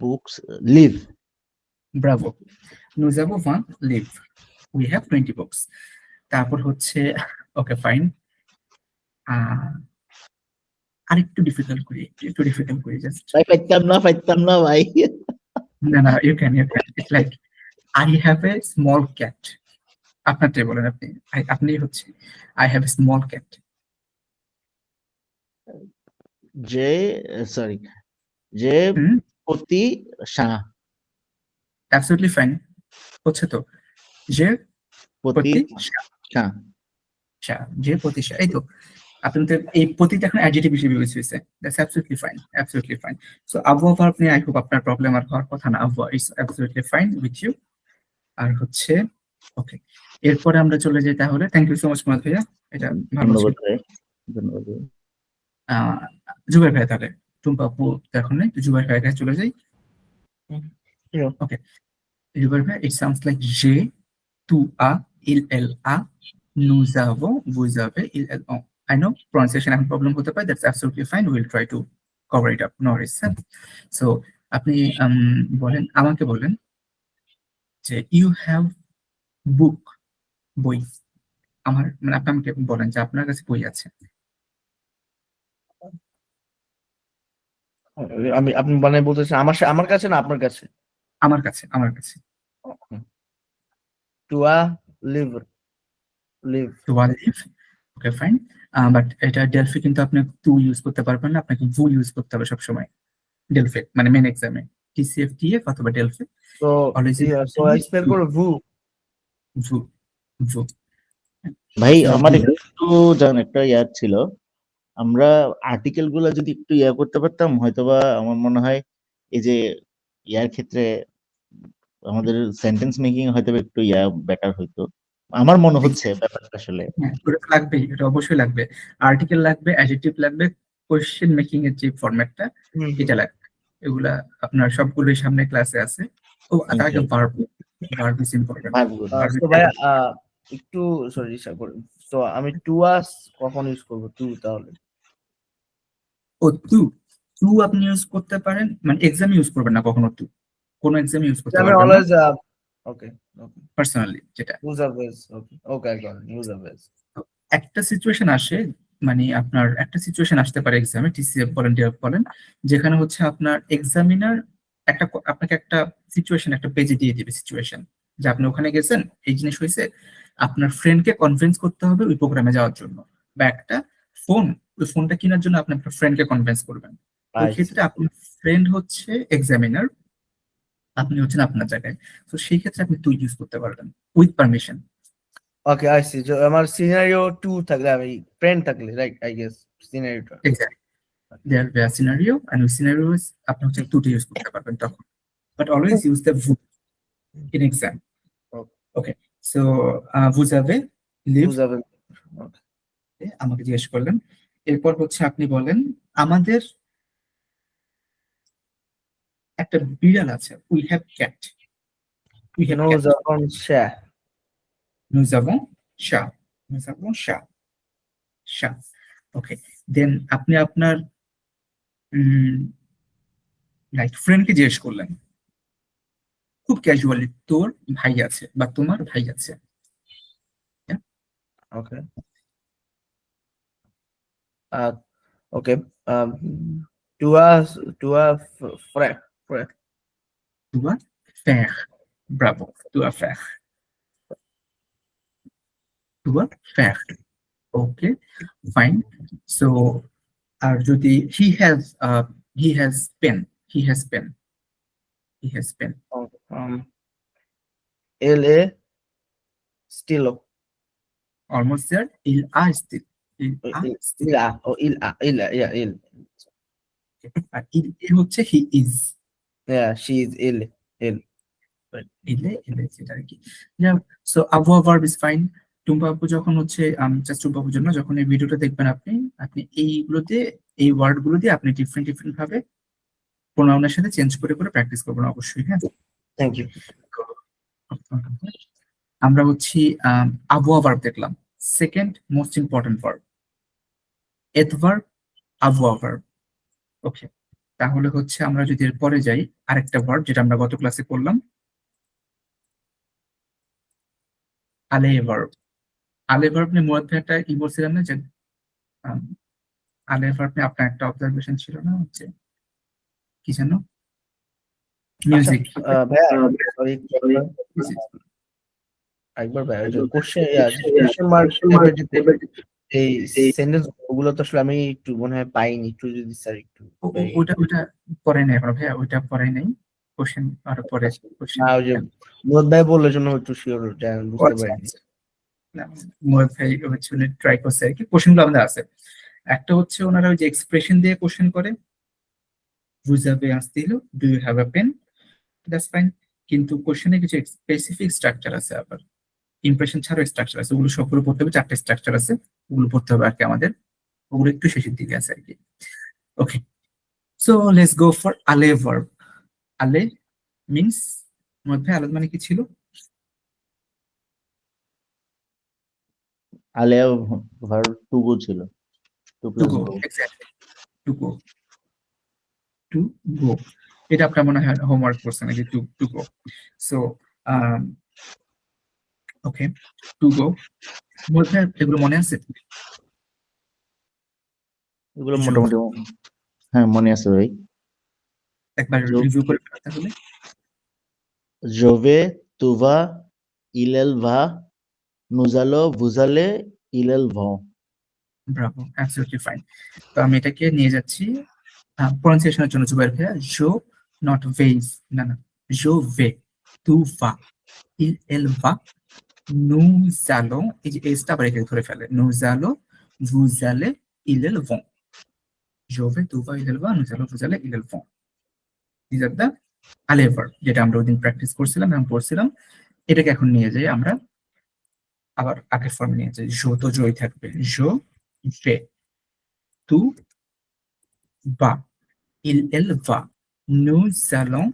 বুকস লিভ, bravo nous avons 20 livres we have 20 books তারপর হচ্ছে ওকে ফাইন আরেকটু ডিফিকাল্ট করি জাস্ট ভাই পাইতাম না ভাই। না you can it's like I have a small cat আপনারটাই বলেন আপনি হচ্ছে I have a small cat যে প্রতি শাহ, absolutely fine হচ্ছে তো যে প্রতি শাহ, যে প্রতিষ্ঠা এই তো আপনি তো এই প্রতিটা এখন অ্যাডজেক্টিভ হিসেবে ইউজ হয়েছে দ্যাটস অ্যাবসলিউটলি ফাইন সো আবহাওয়া ভার্ব নিয়ে আই হোপ আপনার প্রবলেম আর হওয়ার কথা না আবহাওয়া is absolutely fine with you আর হচ্ছে ওকে এরপরে আমরা চলে যাই তাহলে thank you so much Murad ভাইয়া এটা ভালো ছিল ধন্যবাদ। জুবাইর ভাই তাহলে টুম্পা আপু তো এখন নেই জুবাইর ভাইয়ের কাছে চলে যাই ওকে জুবাইর ভাই ইট সাউন্ডস লাইক যে tu as il elle a nous avons vous avez il elle ont I know pronunciation and problem হতে পারে, that's absolutely fine, we'll try to cover it up, no worries. So আপনি বলেন, আমাকে বলেন যে you have book, বই। আমার মানে আপনি আমাকে বলেন যে আপনার কাছে বই আছে। আপনি মানে বলতেছেন আমার কাছে না আপনার কাছে? আমার কাছে, আমার কাছে। To a live live to a live, okay fine, but এটা ডেলফি কিন্তু আপনি টু ইউজ করতে পারবেন না, আপনাকে ভু ইউজ করতে হবে সবসময় ডেলফি, মানে মেন এক্সামে টিসিএফ টিএফ অথবা ডেলফি তো অলওয়েজ তো স্পেল করে ভু ভু ভু। ভাই So, আমার একটু জান একটা ইয়ার ছিল, আমরা আর্টিকেল গুলা যদি একটু ইয়া করতে পারতাম হয়তোবা আমার মনে হয় এই যে ইয়ার ক্ষেত্রে আমাদের সেন্টেন্স মেকিং হয়তো একটু ইয়া বেটার হইতো, আমার মনে হচ্ছে ব্যাপারটা আসলে। হ্যাঁ, ওটা তো লাগবেই, এটা অবশ্যই লাগবে। আর্টিকেল লাগবে, অ্যাডজেক্টিভ লাগবে, কোশ্চেন মেকিং এর যে ফরম্যাটটা এটা লাগবে। এগুলা আপনার সবগুলোই সামনে ক্লাসে আছে। ও তার আগে ভার্ব, ভার্ব ইজ ইম্পর্টেন্ট। তো ভাই একটু সরি তো আমি টু আস কখন ইউজ করব টু তাহলে? ও টু, টু আপনি ইউজ করতে পারেন, মানে এক্সাম ইউজ করবেন না কখনো টু, কোনো এক্সাম ইউজ করতে আমি পারবেন না অলওয়েজ ওকে ওকে পার্সোনালি যেটা। Use a base okay okay I got use a base. একটা সিচুয়েশন আসে, মানে আপনার একটা সিচুয়েশন আসতে পারে এক্সামে, টিসিএফ বলেন ডিএফ বলেন, যেখানে হচ্ছে আপনার এক্সামিনার আপনাকে একটা সিচুয়েশন একটা পেজে দিয়ে দিবে সিচুয়েশন, যে আপনি ওখানে গেছেন, এই জিনিস হয়েছে, আপনার ফ্রেন্ডকে কনভিন্স করতে হবে ওই প্রোগ্রামে যাওয়ার জন্য, বা একটা ফোন, ওই ফোনটা কেনার জন্য আপনি আপনার ফ্রেন্ডকে কনভিন্স করবেন। ওই ক্ষেত্রে আপনার ফ্রেন্ড হচ্ছে এক্সামিনার, আপনি হচ্ছেন আপনার জায়গায়, তো সেই ক্ষেত্রে আপনি তুই ইউজ করতে পারবেন with permission. Okay I see. আমার সিনারিও 2 থাকলে আমি ফ্রেন্ড থাকলে রাইট আই গেস সিনারিওটা exactly, there will be a scenario, and with scenarios আপনি হচ্ছে দুটো ইউজ করতে পারবেন তখন, but always use the vous in exam. Okay, so vous avez live, use a base. আমাকে জিজ্ঞেস করলেন, এরপর হচ্ছে আপনি বলেন আমাদের একটা বিড়াল আছে, we have cat, we have no cat, যখন শা nous avons chat, nous avons chat, chat. Okay, then আপনি আপনার লাইক ফ্রেন্ডকে জিজ্ঞেস করলেন খুব ক্যাজুয়ালি, তোর ভাই আছে বা তোমার ভাই আছে। Okay okay to a friend Tu vas faire, bravo, tu vas faire, tu vas faire, okay, fine. So আর যদি he has pen, he has pen, he has pen, L A স্টিলো almost there, il a still, il a still, ইলা ও ইলা ইয়া ইল আর il হচ্ছে he is, ইয়া she is ইল ইলে যেটা আর কি। So avoir verb is fine. Tumpa আপু যখন হচ্ছে জাস্ট টুম্পা আপুর জন্য যখন এই ভিডিওটা দেখবেন আপনি, আপনি এইগুলোতে, এই ওয়ার্ড গুলো দিয়ে আপনি ডিফারেন্ট ডিফারেন্ট ভাবে প্রোনাউনের সাথে চেঞ্জ করে করে প্র্যাকটিস করবেন অবশ্যই। হ্যাঁ, থ্যাংক ইউ। আমরা হচ্ছি আবহাওয়া ভার্ব দেখলাম, সেকেন্ড মোস্ট ইম্পর্টেন্ট ভার্ব এডভার্ব, আবহাওয়া ভার্ব। ওকে, তাহলে হচ্ছে আমরা যদি এর পরে যাই, আরেকটা ভার্ব যেটা আমরা গত ক্লাসে করলাম, আলে ভার্ব। আলে ভার্ব নিয়ে মুরাদ ভাই একটা বলছিলাম না, যে আলে ভার্ব নিয়ে আপনার একটা অবজারভেশন ছিল না, হচ্ছে কি যেন, মিউজিক। ভাইয়া সরি একবার ভাইয়া কোশ্চেন মার্ক এই সেন্টেন্স ওগুলো তো আসলে আমি একটু মনে হয় পাইনি, একটু যদি স্যার একটু ওটা পরে নাই এখনো ভাইয়া, ওইটা পরে নাই, কোশ্চেন আর পরে কোশ্চেন। ওই যে মুরাদ ভাই বলার জন্য একটু শিওর বুঝতে পারিনি। মুরাদ ভাই হচ্ছে ট্রাই করছে আর কি, কোশ্চেন গুলো আমাদের আছে। একটা হচ্ছে ওনারা ওই যে এক্সপ্রেশন দিয়ে কোশ্চেন করে, বুঝাবে আসতে হলো do you have a pen, that's fine, কিন্তু কোশ্চেনে কিছু স্পেসিফিক স্ট্রাকচার আছে, আবার ইমপ্রেশন ছাড়াও স্ট্রাকচার আছে, ওগুলো সবগুলো পড়তে হবে, 4টা স্ট্রাকচার আছে, ওগুলো পড়তে হবে আর কি আমাদের, ওগুলো একটু শেষের দিকে আছে আর কি। ওকে, সো লেটস গো ফর আলে ভার্ব। আলে মিন্স, মধ্যে আলে মানে কি ছিল? আলেয়া ভার্ব টু গো ছিল। To to plus go, go. Exactly, to go, to go. এটা আপনার মনে হয় হোমওয়ার্ক করছেন নাকি, to to go. So okay, to go বলতে এগুলো মনে আছে? এগুলো জো, মোটামুটি হ্যাঁ মনে আছে ভাই। একবার রিভিউ করে ফেলো তাহলে। জোভে, তুভা, ইলেল ভা, নুজালো, ভুজালে, ইলেল ভ। Bravo, absolutely fine. তো আমি এটাকে নিয়ে যাচ্ছি প্রনাউন্সিয়েশনের জন্য। জুবাইর ভাইয়া, জো নট ভেজ, না না, জো ভে, তু ভা, ইল এল ভা, নু জালো, এই যে এসটা আবার এখানে ধরে ফেলে, নু জালো, ভু জালে, ইল এল ভন, জো ভে, তু ভা, ইল এল ভা, নু জালো, ভু জালে, ইল এল ভন। দিস আর দ্য আলে ভার্ব, যেটা আমরা ওই দিন প্র্যাকটিস করছিলাম এবং পড়ছিলাম। এটাকে এখন নিয়ে যাই আমরা আবার আগের ফর্মে নিয়ে যাই। জো তো জোই থাকবে, জো ভে, তু va, il va, nous allons,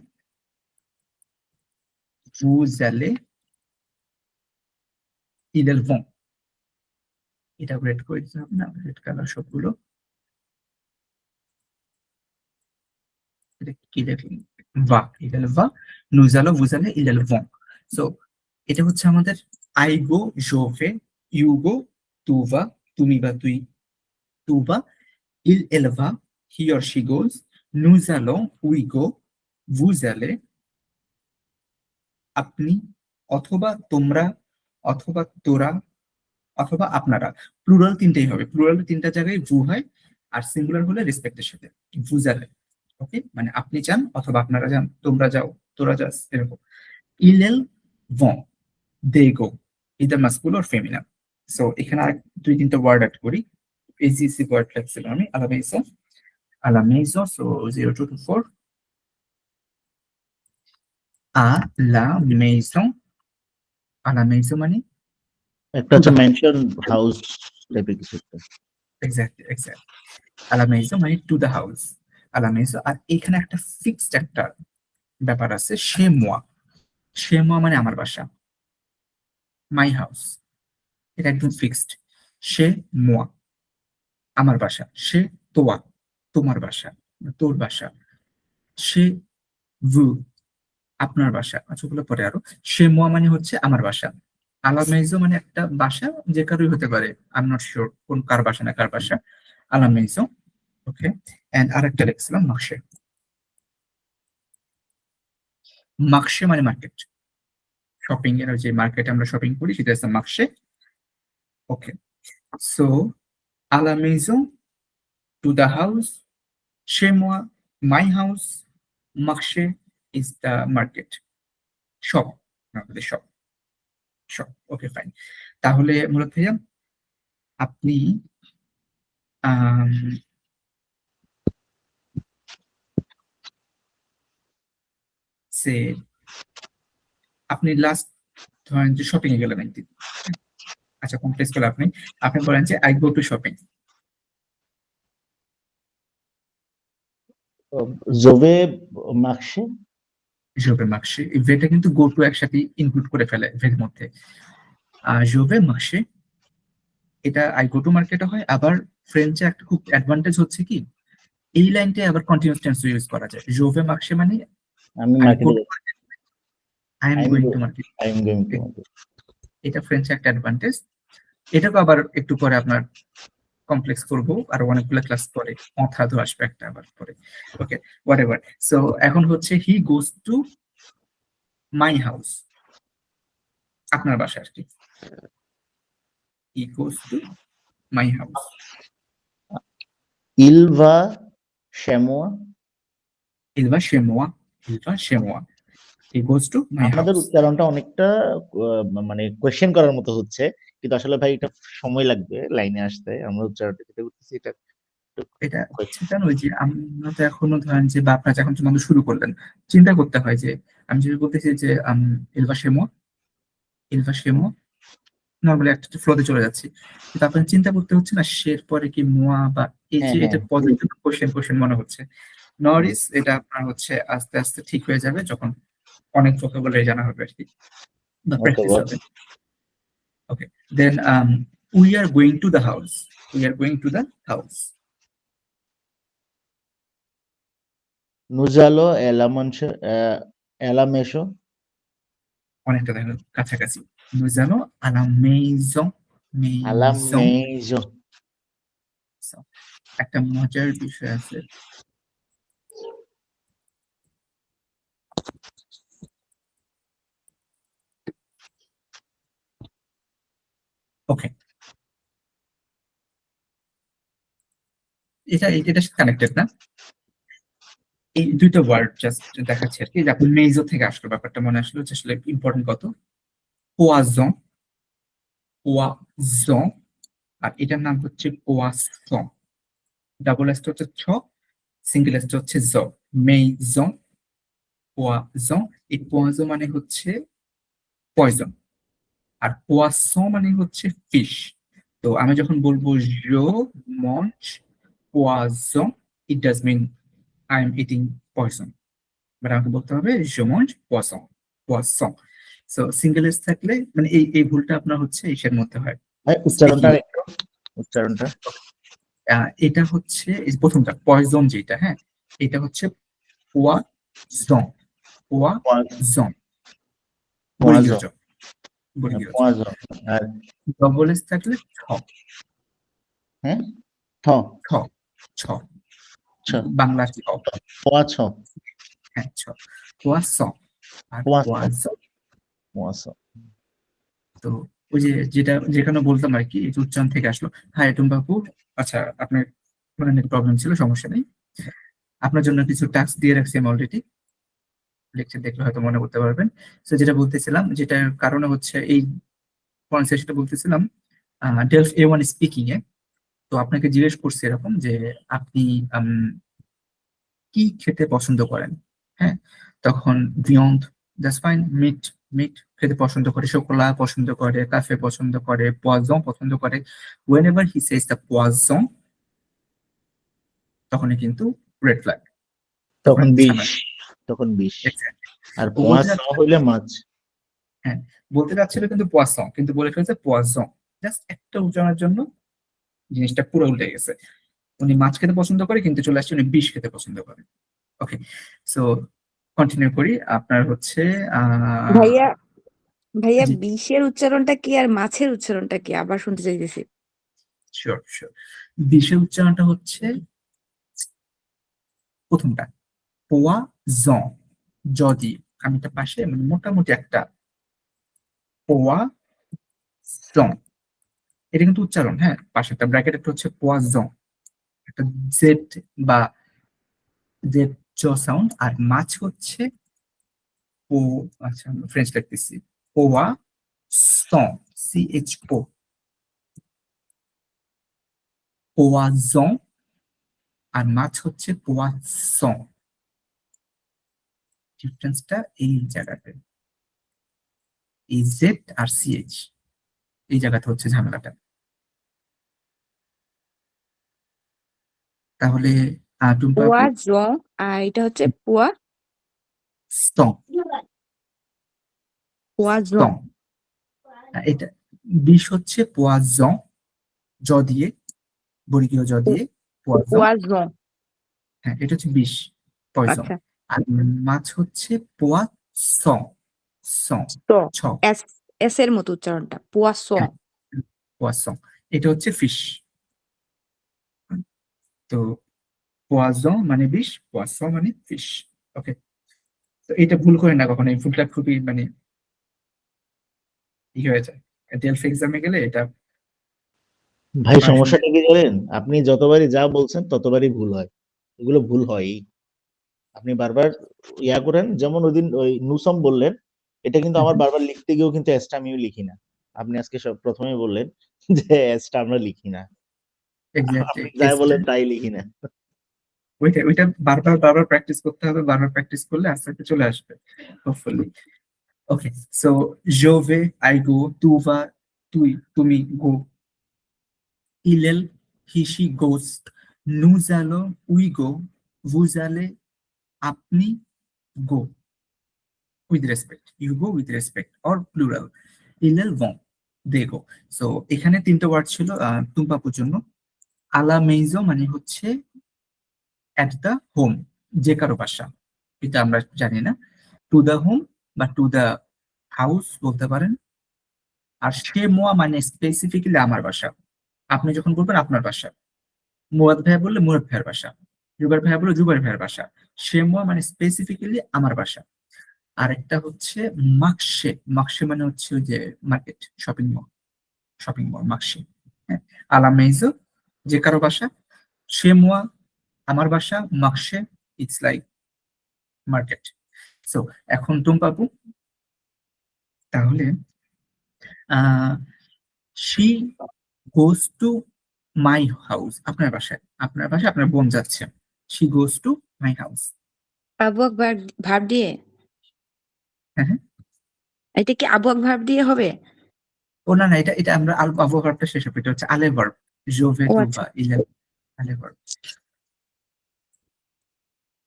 vous allez, ils vont। এটা রেড করে দিতে হবে না, রেড কালার সবগুলো। এটা কি দেখলেন? va, il va, nous allons, vous allez, ils vont। So এটা হচ্ছে আমাদের I go, Joe we, you go, তু va, তুমি বা তুই, তু va, il va, he or she goes, nous allons, we go, vous allez, আপনি, অথবা তোমরা, অথবা তোরা, অথবা আপনারা। প্লুরাল তিনটেই হবে, প্লুরাল তিনটা জায়গায় ভু হয়, আর সিঙ্গুলার হলে রেসপেক্টের সাথে ভুজালে। ওকে, মানে আপনি যান অথবা আপনারা যান, তোমরা যাও, তোরা যাস, এরকম। ইলেল ভন, they go, either masculine or feminine. So এখানে আর দুই তিনটা ওয়ার্ড অ্যাড করি, এজিসি ওয়ার্ড লেখছিলাম আমি, আলামেইসো, আলামেইসো। সো 0224 আলামেইসো, আলামেইসো মানে একটা হচ্ছে মেনশন হাউস টাইপের কিছু একটা। এক্স্যাক্টলি, এক্স্যাক্টলি, আলামেইসো মানে টু দ্য হাউস, আলামেইসো। আর এখানে একটা ফিক্সড একটা ব্যাপার আছে, সে মোয়া, সে মোয়া মানে আমার বাসা, মাই হাউস, এটা একদম ফিক্সড। সে মোয়া আমার বাসা, সে তোয়া তোমার বাসা, তোর বাসা, সে ভু আপনার বাসা। আচ্ছা, ওগুলো পরে আরো। সে মোয়া মানে হচ্ছে আমার বাসা, আলামেইজো মানে একটা বাসা, যে কারোই হতে পারে, আই এম নট শিওর কোন কার বাসা না কার বাসা, আলামেইজো। ওকে, এন্ড আরেকটা লিখছিলাম মাকশে, মাকশে মানে মার্কেট, শপিং এর যে মার্কেটে আমরা শপিং করি সেটা হচ্ছে মাকশে। ওকে, so à la maison, to the house, chez moi, my house, marché is the market, shop, আমাদের shop, shop. ওকে, ফাইন। তাহলে মূলত ভাইয়া আপনি সে আপনি লাস্ট ধরেন যে শপিং এ গেলেন একদিন, আচ্ছা কমপ্লেক্স করে আপনি আপনি বলেন যে আই গো টু শপিং। জোভে মাকশে, জোবে মার্কশে, ভেটা কিন্তু গো টু একসাথে ইনক্লুড করে ফেলে ভের মধ্যে। জোবে মার্কশে, এটা আই গো টু মার্কেটে হয়। আবার ফ্রেঞ্চে একটা খুব অ্যাডভান্টেজ হচ্ছে কি, এই লাইনটাই আবার কন্টিনিউয়াস টেন্স ইউজ করা যায়। জোভে মার্কশে মানে আমি আই গো মার্কেটে to market, I am going to market. I am going to market. এটা ফ্রেঞ্চে একটা অ্যাডভান্টেজ। এটাকে আবার একটু পরে আপনার কমপ্লেক্স করবো, আর অনেকগুলো ক্লাস পরে অথাধু আসবে একটা আবার পরে। ওকে, হোয়াট এভার। সো এখন হচ্ছে হি গোস টু মাই হাউস, আপনার বাসা আর কি, he goes to my house. ইলভা শ্যামোয়া, ইলভা শেমোয়া, ইলভা শেমোয়া, হি গোস টু মাই আপনাদের হাউস। উচ্চারণটা অনেকটা মানে কোয়েশ্চেন করার মতো হচ্ছে, কিন্তু আসলে ভাই এটা সময় লাগবে লাইনে আসতে। আমরা উচ্চারণটা যেটা করতেছি এটা এটা হচ্ছে কেন, ওই যে আমরা তো এখনো ধরেন যে, বা আপনারা যখন তোমাদের শুরু করলেন, চিন্তা করতে হয় যে আমি যদি বলতেছি যে ইলভা শেমোয়া, ইলভা শেমোয়া, নর্মালি একটা ফ্লোতে চলে যাচ্ছি, কিন্তু আপনার চিন্তা করতে হচ্ছে না শের পরে কি মোয়া, বা এই হ্যাঁ যে হ্যাঁ এটা পজিটিভ কোশ্চেন কোশ্চেন মনে হচ্ছে। নরিস এটা আপনার হচ্ছে আস্তে আস্তে ঠিক হয়ে যাবে যখন অনেক ভোকাবুলারি জানা হবে আর কি, বা ওকে প্র্যাকটিস বস। হবে। Okay, then we are going to the house, We are going to the house. Nous allons à la maison. অনেকটা দেখো কাছাকাছি। Nous allons à la maison. À la Maison. maison. So, একটা মজার বিষয় আছে। ওকে, এটা কানেক্টেড না, এই দুইটা ওয়ার্ড জাস্ট দেখাচ্ছি আর কি। যখন মেজো থেকে আসলো ব্যাপারটা মনে আসলো যে আসলে ইম্পর্টেন্ট কত। পোয়াজন, পোয়াজন, আর এটার নাম হচ্ছে পোয়াসন। ডাবল এস হচ্ছে ছ, সিঙ্গেল এস হচ্ছে জ। মেইজন, পোয়াজন। এই পোয়াজন মানে হচ্ছে পয়জন, আর পোয়াসন মানে হচ্ছে ফিশ। তো আমি যখন বলবো জো মঞ্চ পোয়াজন, it does mean I am eating poison. But আমাকে বলতে হবে জো মঞ্চ পোয়াসন, পোয়াসন। সো সিঙ্গেল এস থাকলে মানে এই ভুলটা আপনার হচ্ছে ইসের মধ্যে হয়। উচ্চারণটা একটু, উচ্চারণটা। এটা হচ্ছে এই প্রথমটা পয়জন যেটা, হ্যাঁ এটা হচ্ছে পোয়াজন, পোয়াজন, বর্গীয় জ, বর্গীয় জ। Poison. আর ডবল এস থাকলে ছ, হ্যাঁ ছ, ছ, ছ, ছ, বাংলা ছ, পোয়াছ, হ্যাঁ ছ। পোয়াসন আর পোয়াসন। পোয়াজন। পোয়াছ। তো ওই যে যেটা যেখানে বলতাম আর কি, এই যে উচ্চারণ থেকে আসলো। হ্যাঁ এটুম বাবু, আচ্ছা আপনার মানে নেট প্রবলেম ছিল, সমস্যা নেই। আপনার জন্য কিছু টাস্ক দিয়ে রাখছি আমি অলরেডি, লেকচার দেখলে হয়তো মনে করতে পারবেন। তো যেটা বলতেছিলাম, যেটার কারণে হচ্ছে এই সেটা বলতেছিলাম ডেলফ A1 স্পিকিং এ। তো আপনাকে জিজ্ঞেস করছি এরকম যে আপনি কি খেতে পছন্দ করেন, হ্যাঁ তখন beyond, that's fine, meat, meat খেতে পছন্দ করে, শোকোলা পছন্দ করে, কাফে পছন্দ করে, পোয়াজন পছন্দ করে। whenever he says the poison, তখনই কিন্তু রেড ফ্ল্যাগ, তখন বিষ, তখন বিষ। আর পোয়াছ হইলে মাছ। হ্যাঁ বলতে যাচ্ছিল কিন্তু পোয়াসন, কিন্তু বলে ফেলছে পোয়াজন। জাস্ট একটা উচ্চারণের জন্য জিনিসটা পুরো উল্টে গেছে। উনি মাছ খেতে পছন্দ করে কিন্তু চলে আসছে উনি বিষ খেতে পছন্দ করে। ওকে, সো কন্টিনিউ করি। আপনার হচ্ছে ভাইয়া, ভাইয়া জি। বিষের উচ্চারণটা কি আর মাছের উচ্চারণটা কি আবার শুনতে চাইতেছি। Sure sure. বিশের উচ্চারণটা হচ্ছে প্রথমটা পোয়া জন, যদি কামিটা পাশে মানে মোটামুটি একটা পোয়া জন, এটা কিন্তু উচ্চারণ, হ্যাঁ পাশে একটা ব্র্যাকেট একটা হচ্ছে পোয়া জন, একটা জেড বা জেড জ সাউন্ড। আর মাছ হচ্ছে ও, আচ্ছা ফ্রেঞ্চ লিখতেছি, পোয়া সন, CHO, পোয়াজন। আর মাছ হচ্ছে পোয়াসন। ডিফারেন্সটা এই জায়গাতে, এই জেড আর CH, এই জায়গাতে হচ্ছে ঝামেলাটা। তাহলে টুম্পা পোয়া আপু, জ, আর এটা হচ্ছে পোয়া স্তং, পোয়া জ। স্তং। এটা বিষ হচ্ছে পোয়াজন, জ দিয়ে, বর্গীয় জ দিয়ে পোয়াজন। পোয়া জ, হ্যাঁ এটা হচ্ছে বিষ, পয়জন। আচ্ছা। আর মাছ হচ্ছে পোয়াসন, সং, তো ছ, এস, এস এর মতো উচ্চারণটা পোয়া স। হ্যাঁ পোয়াসন, এটা হচ্ছে ফিশ। তো পোয়াজন মানে বিষ, পোয়াসন মানে ফিশ। ওকে, তো এটা ভুল করে না কখনো, এই ভুলটা খুবই মানে ই হয়ে যায় ডেলফি এক্সামে গেলে এটা। ভাই মানে সমস্যাটা কি জানেন, আপনি যতবারই যা বলছেন ততবারই ভুল হয়, এগুলো ভুল হয়ই। আপনি বারবার ইয়া করেন, যেমন ওইদিন ওই নুসম বললেন, এটা কিন্তু আমার বারবার লিখতে গিয়েও কিন্তু এসটা আমিও লিখি না। আপনি আজকে সব প্রথমেই বললেন যে এসটা আমরা লিখি না, এক্স্যাক্টলি, আপনি যাই বলেন তাই লিখি না। ওইটা ওইটা বারবার বারবার প্র্যাকটিস করতে হবে, বারবার প্র্যাকটিস করলে আস্তে আস্তে চলে আসবে hopefully. Okay, so je vais, I go, tu vas, তুই, তুমি, go, il, elle, he, she goes, nous allons, we go, vous allez, আপনি go with respect, you go with respect or plural, il, elle, vont, they go. So এখানে তিনটা word ছিল টুম্পাপুর জন্য। আলা মেইজো মানে হচ্ছে অ্যাট দ্য হোম, যে কারো বাসা, এটা আমরা জানি না। টু দ্য হোম বা টু দ্য হাউস বলতে পারেন। আর সে মোয়া মানে স্পেসিফিক্যালি আমার বাসা। আপনি যখন বলবেন আপনার বাসা, মুরাদ ভাইয়া বললে মুরাদ ভাইয়ের বাসা, জুবাইর ভাইয়া বললে জুবাইর ভাইয়ের বাসা। সে মোয়া মানে স্পেসিফিক্যালি আমার বাসা। আরেকটা হচ্ছে মাকশে, মাকশে মানে হচ্ছে ওই যে market, shopping mall, shopping mall মাকশে। হ্যাঁ, আলা মেইজো যে কারো বাসা, সে মোয়া আমার বাসা, মাকশে ইটস লাইক মার্কেট। সো এখন টুম্পাপু, তাহলে she goes to my house, আপনার বাসায়, আপনার বাসায় আপনার বোন যাচ্ছে। She goes to my house. আবুয়াক ভার্ব দিয়ে? হ্যাঁ হ্যাঁ। এটা কি আবুয়াক ভার্ব দিয়ে হবে? ও না না, এটা এটা আমরা আবু ভার্বটা শেষ হবে, এটা হচ্ছে আলে ভার্ব, জোভে ও টু আচ্ছা। বা ইলে, আলে ভার্ব।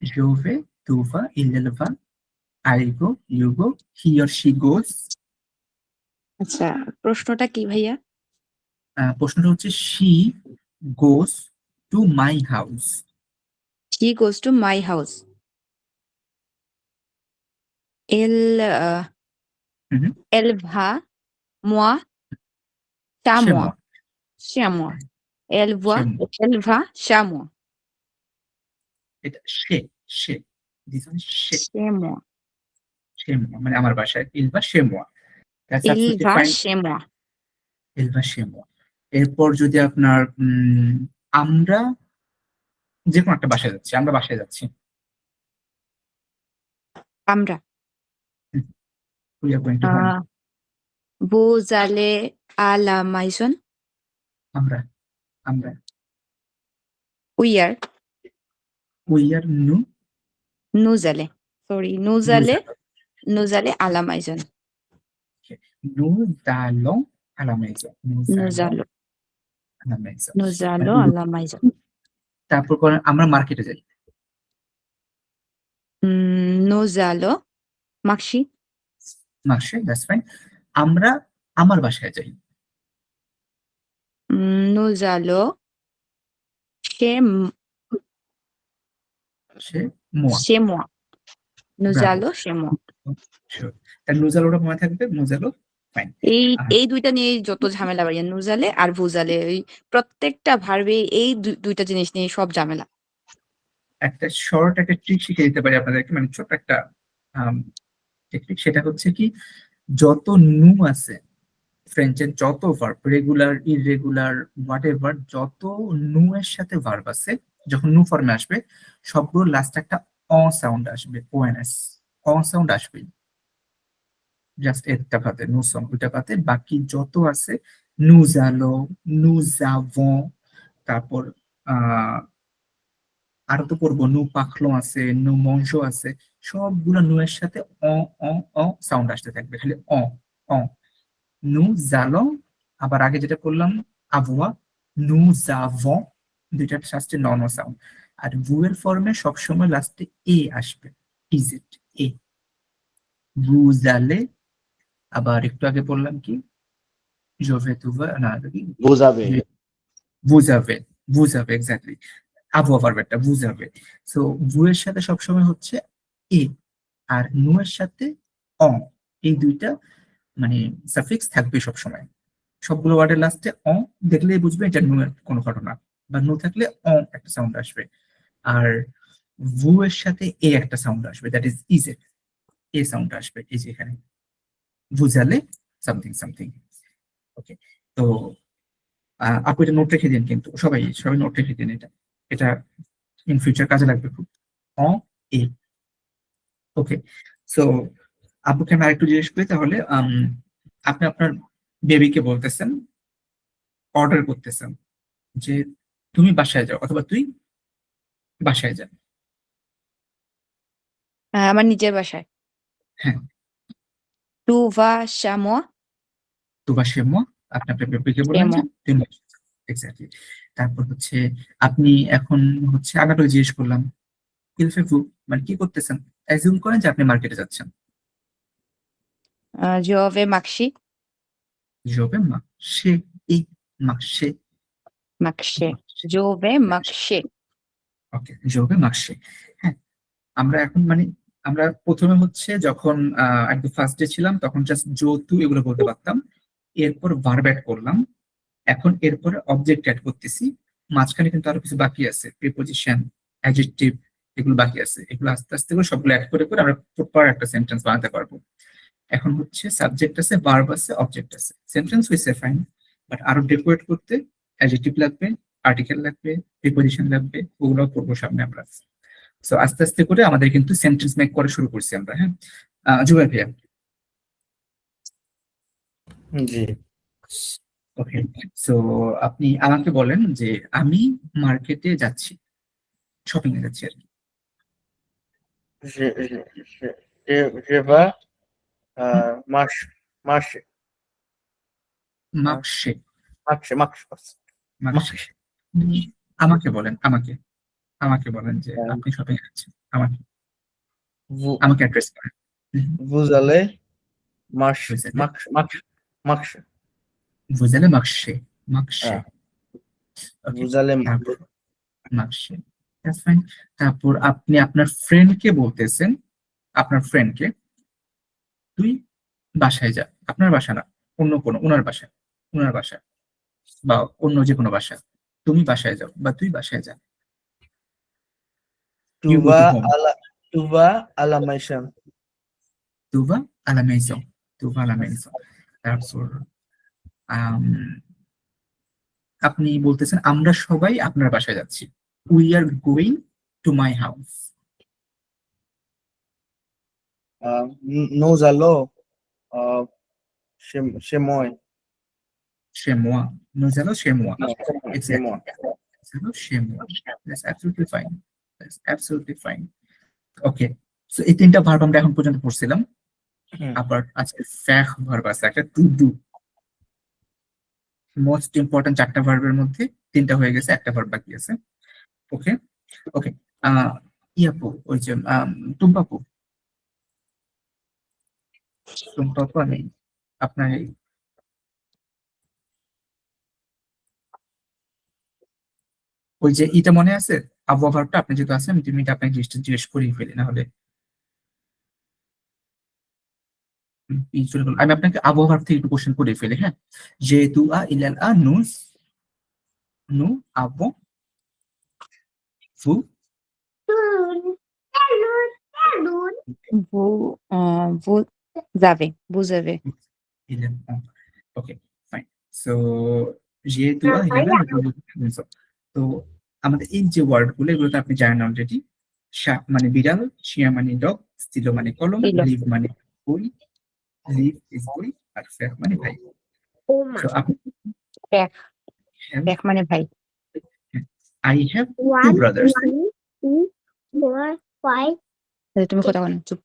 জোভে টু বা ইলেল বা, I go, you go, he or she goes. আচ্ছা, প্রশ্নটা কি ভাইয়া? প্রশ্নটা হচ্ছে she goes to my house. She goes to my house. Elle, হুম, elle va, moi, chez সে moi. মোয়া, Chez moi. Elle সে va, মোয়া, elle va chez moi. এটা সে, সে, দিস ওয়ান সে, Chez moi. সে মোয়া মানে আমার বাসায়, ইল বা সে মোয়া। That's Il absolutely va fine, chez moi. ইল বা সে মোয়া। এরপর যদি আপনার আমরা যে কোনো একটা বাসায় যাচ্ছি, আমরা বাসায় যাচ্ছি, আমরা। we are going to home. Vous allez à la maison. আমরা, আমরা, We are. we are Nous allons. Sorry, nous allons. Nous allons à la maison. nous allons à la maison, nous Nous allons allons. à la maison। Nous allons à la maison. তারপর করেন আমরা মার্কেটে যাই, Nous allons marcher. মার্শে, that's fine. আমরা আমার বাসায় যাই, Nous allons chez, সে মোয়া, chez moi. Nous Bravo, allons chez moi. Sure. তার নুজালোটা মনে থাকবে, নুজালো, ফাইন। এই দুইটা নিয়ে যত ঝামেলা বাড়িয়ে নুজালে আর ভুজালে, ওই প্রত্যেকটা ভার্বে এই দুইটা জিনিস নিয়ে সব ঝামেলা। একটা শর্ট একটা ট্রিক শিখে দিতে পারি আপনাদেরকে, মানে ছোট একটা টেকনিক। সেটা হচ্ছে কি, যত নু আছে ফ্রেঞ্চের, যত verb regular irregular what ever, যত নু এর সাথে ভার্ব আছে, যখন নু ফর্মে আসবে সবগুলো লাস্টে একটা অ সাউন্ড আসবে, ওএনএস, অ সাউন্ড আসবে। জাস্ট একটা পাতে, নু সাউন্ড ওইটা পাতে, বাকি যত আছে nous allons, nous avons, তারপর আরো তো পড়বো, নু পাখলো আছে, নু মঞ্জো আছে, সবগুলো নু এর সাথে অ অ অ সাউন্ড আসতে থাকবে, খালি অ অ। nous allons, আবার আগে যেটা করলাম avoir, nous avons, দুইটার সাথে নন সাউন্ড। আর ভু এর ফর্মে সবসময় লাস্টে এ আসবে, is it, A. vous allez, আবার একটু আগে বললাম কি, je vais tu vas, না বোঝাবে। vous avez, vous avez exactly, avoir ভার্বটা vous avez। So ভু এর সাথে সবসময় হচ্ছে এ, আর নু এর সাথে অ, এই দুইটা মানে সাফিক্স থাকবে সবসময়। সবগুলো ওয়ার্ডের লাস্টে অ দেখলেই বুঝবে এটা নু এর কোনো ঘটনা, বা নু থাকলে অ একটা সাউন্ড আসবে। আর ভু এর সাথে এ একটা সাউন্ড আসবে, that is it, a sound আসবে এই যে এখানে, বুঝালে সামথিং সামথিং। ওকে, তো আপু এটা নোট রেখে দিন, কিন্তু সবাই সবাই নোট রেখে দিন, এটা এটা ইন ফিউচার কাজে লাগবে খুব। অ এ, ওকে। সো আপুকে আমি আরেকটু জিজ্ঞেস করি তাহলে, আপনি আপনার বেবিকে বলতেছেন, অর্ডার করতেছেন যে তুমি বাসায় যাও অথবা তুই বাসায় যা। আমার নিজের বাসায়। হ্যাঁ, Tu vas chez moi. তো বাসায় আপনি আপনার বেবিকে বললেন যে তুমি এক্স্যাক্টলি। তারপর হচ্ছে আপনি এখন হচ্ছে আমি আপনাকে জিজ্ঞেস করলাম ইলফেফু মানে কি করতেছেন, অ্যাজিউম করেন যে আপনি মার্কেটে যাচ্ছেন। Je vais marcher. জবে মার্শে, এই Marche, Marcher. Je vais marcher. ওকে, যোগে মাসে। হ্যাঁ, আমরা এখন মানে আমরা প্রথমে হচ্ছে যখন একদম ফার্স্ট ডে ছিলাম তখন জাস্ট জো তু এগুলো বলতে পারতাম, এরপর ভার্ব অ্যাড করলাম, এখন এরপরে অবজেক্ট অ্যাড করতেছি, মাঝখানে কিন্তু আরো কিছু বাকি আছে, প্রিপোজিশন, অ্যাডজেক্টিভ, এগুলো বাকি আছে, এগুলো আস্তে আস্তে করে সবগুলো অ্যাড করে করে আমরা প্রপার একটা সেন্টেন্স বানাতে পারবো। এখন হচ্ছে সাবজেক্ট আছে, ভার্ব আছে, অবজেক্ট আছে, সেন্টেন্স হইছে ফাইন, বাট আরো ডেকোরেট করতে অ্যাডজেক্টিভ লাগবে, আর্টিকেল লাগবে, প্রিপোজিশন লাগবে, ওগুলো করবো সামনে আমরা। সো আস্তে আস্তে করে আমাদের কিন্তু সেন্টেন্স মেক করা শুরু করছি আমরা। হ্যাঁ, জুবাই ভাইয়া। জি। ওকে, সো আপনি আমাকে বলেন যে আমি মার্কেটে যাচ্ছি, শপিং এ যাচ্ছি আর কি। Je, je, je vais marcher. মার্কশে, Marcher. মার্কশে। আমাকে বলেন, আমাকে বলেন যে আপনি শপিং এ যাচ্ছেন, আমাকে Vous, আমাকে অ্যাড্রেস করেন। vous allez marcher. Vous allez- Marcher. Vous allez marcher, marcher। হ্যাঁ। Okay, Vous allez তারপর marcher, that's fine। তারপর আপনি আপনার ফ্রেন্ডকে বলতেছেন, আপনার ফ্রেন্ডকে তুই বাসায় যা, আপনার বাসা না, অন্য কোনো ওনার বাসা, বা অন্য যে কোনো বাসা, তুমি বাসায় যাও বা তুই বাসায় যা। Tu You go to vas home. tu vas à la maison. Tu vas à la maison, tu vas à la maison। তারপর আপনি বলতেছেন আমরা সবাই আপনার বাসায় যাচ্ছি, we are going two my house. Nous allons chez moi. Chez moi, nous allons chez moi, Chez moi. nous allons chez moi, that's absolutely fine, that's absolutely fine। Okay, so এই তিনটা ভার্ব আমরা এখন পর্যন্ত পড়ছিলাম। আবার আজকে ফ্যাখ verb আছে একটা, টু ডু। মোস্ট ইম্পর্টেন্ট চারটা ভার্বের মধ্যে তিনটা হয়ে গেছে, একটা ভার্ব বাকি আছে। ওকে ওকে, ইয়াপু, ওই যে টুম্পাপু নেই আপনার ওই যে ইটা মনে আছে, আবহাওয়া ভার্বটা আপনি যেহেতু আছেন, তুমি এটা আপনাকে জিজ্ঞেস করেই ফেলি, না হলে আমি আপনাকে আবহাওয়া ভার্ব থেকে একটু কোশ্চেন করে ফেলি। হ্যাঁ, যে তু আ ইলাল আ নুস নু আবো ফু Vous avez. ইলাল আ। ওকে, ফাইন। সো যেহেতু আ ইলাল আ নুস, তো আমাদের এই যে ওয়ার্ড গুলো, এগুলোতে আপনি জানেন অলরেডি। শা মানে বিড়াল, শিয়া মানে ডগ, স্টিলো মানে কলম, Stilo. লিভ মানে বই, লিভ ইজ বই, আর ফের মানে ভাই। So আপনি Père. have, Père মানে ভাই। I have two brothers. 2, 4, 5. তুমি কথা বলো, চুপ।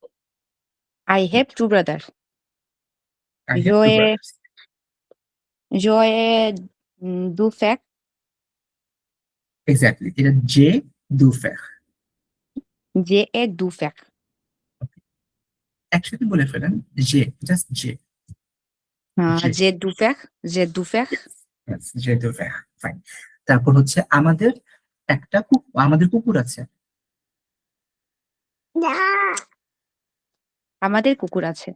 I have two brothers. I have Yo two ai brothers. yo ai deux frères. Exactly, এটা যে দু ফের। J'ai deux frères. একসাথে বলে ফেলেন, যে, জাস্ট যে। J'ai। J'ai deux frères. J'ai deux frères. Yes, যে দু ফের, ফাইন। তারপর হচ্ছে আমাদের আমাদের কুকুর আছে। আমাদের কুকুর আছে।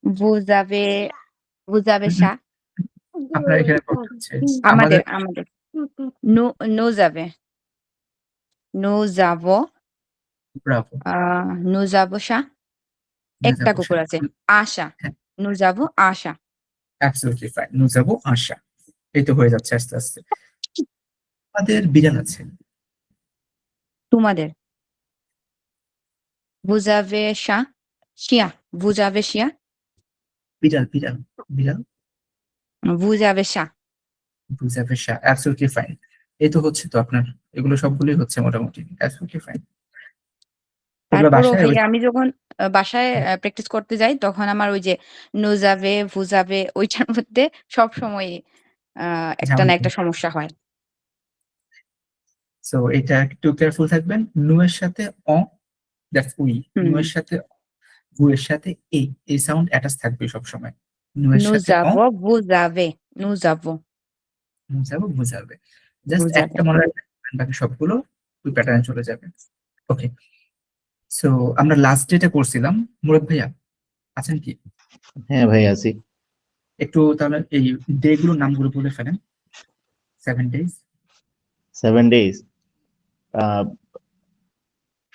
Vous avez chat. আপনার এখানে কথা হচ্ছে আমাদের আমাদের Nous avons Bravo, nous avons chat. একটা কুকুর আছে। আশা। হ্যাঁ। Nous avons আশা। অ্যাবসলিউটলি ফাইন, nous avons আশা। এই তো হয়ে যাচ্ছে আস্তে আস্তে। আমাদের বিড়াল আছে। তোমাদের। Vous avez chat. Chien. Vous avez chien. বিড়াল। Vous avez chat. vous avez chat, absolutely fine. এই তো হচ্ছে তো আপনার, এগুলো সবগুলোই হচ্ছে মোটামুটি, অ্যাবসলিউটলি ফাইন। এগুলো তারপরও বাসায় ভাইয়া আমি যখন বাসায় প্র্যাকটিস করতে যাই তখন আমার ওই যে nous avez, vous avez ওইটার মধ্যে সবসময় একটা না একটা সমস্যা হয়। সো এটা একটু কেয়ারফুল থাকবেন। নু এর সাথে অ, দ্যাটস উই। নু এর সাথে ভু এর সাথে এই সাউন্ড অ্যাটাচ থাকবে সব সময়। নু এর Nous সাথে অ, avons, vous avez, nous avons. বুঝাবো বুঝাবে, জাস্ট বুঝাবে। একটা মনে রাখবেন, বাকি সবগুলো ওই প্যাটার্নে চলে যাবে। ওকে, সো আমরা লাস্ট ডেটা করছিলাম, মুরাদ ভাইয়া আছেন কি? হ্যাঁ ভাই আছি। একটু তাহলে এই ডে গুলোর নামগুলো বলে ফেলেন। 7 days। 7 days।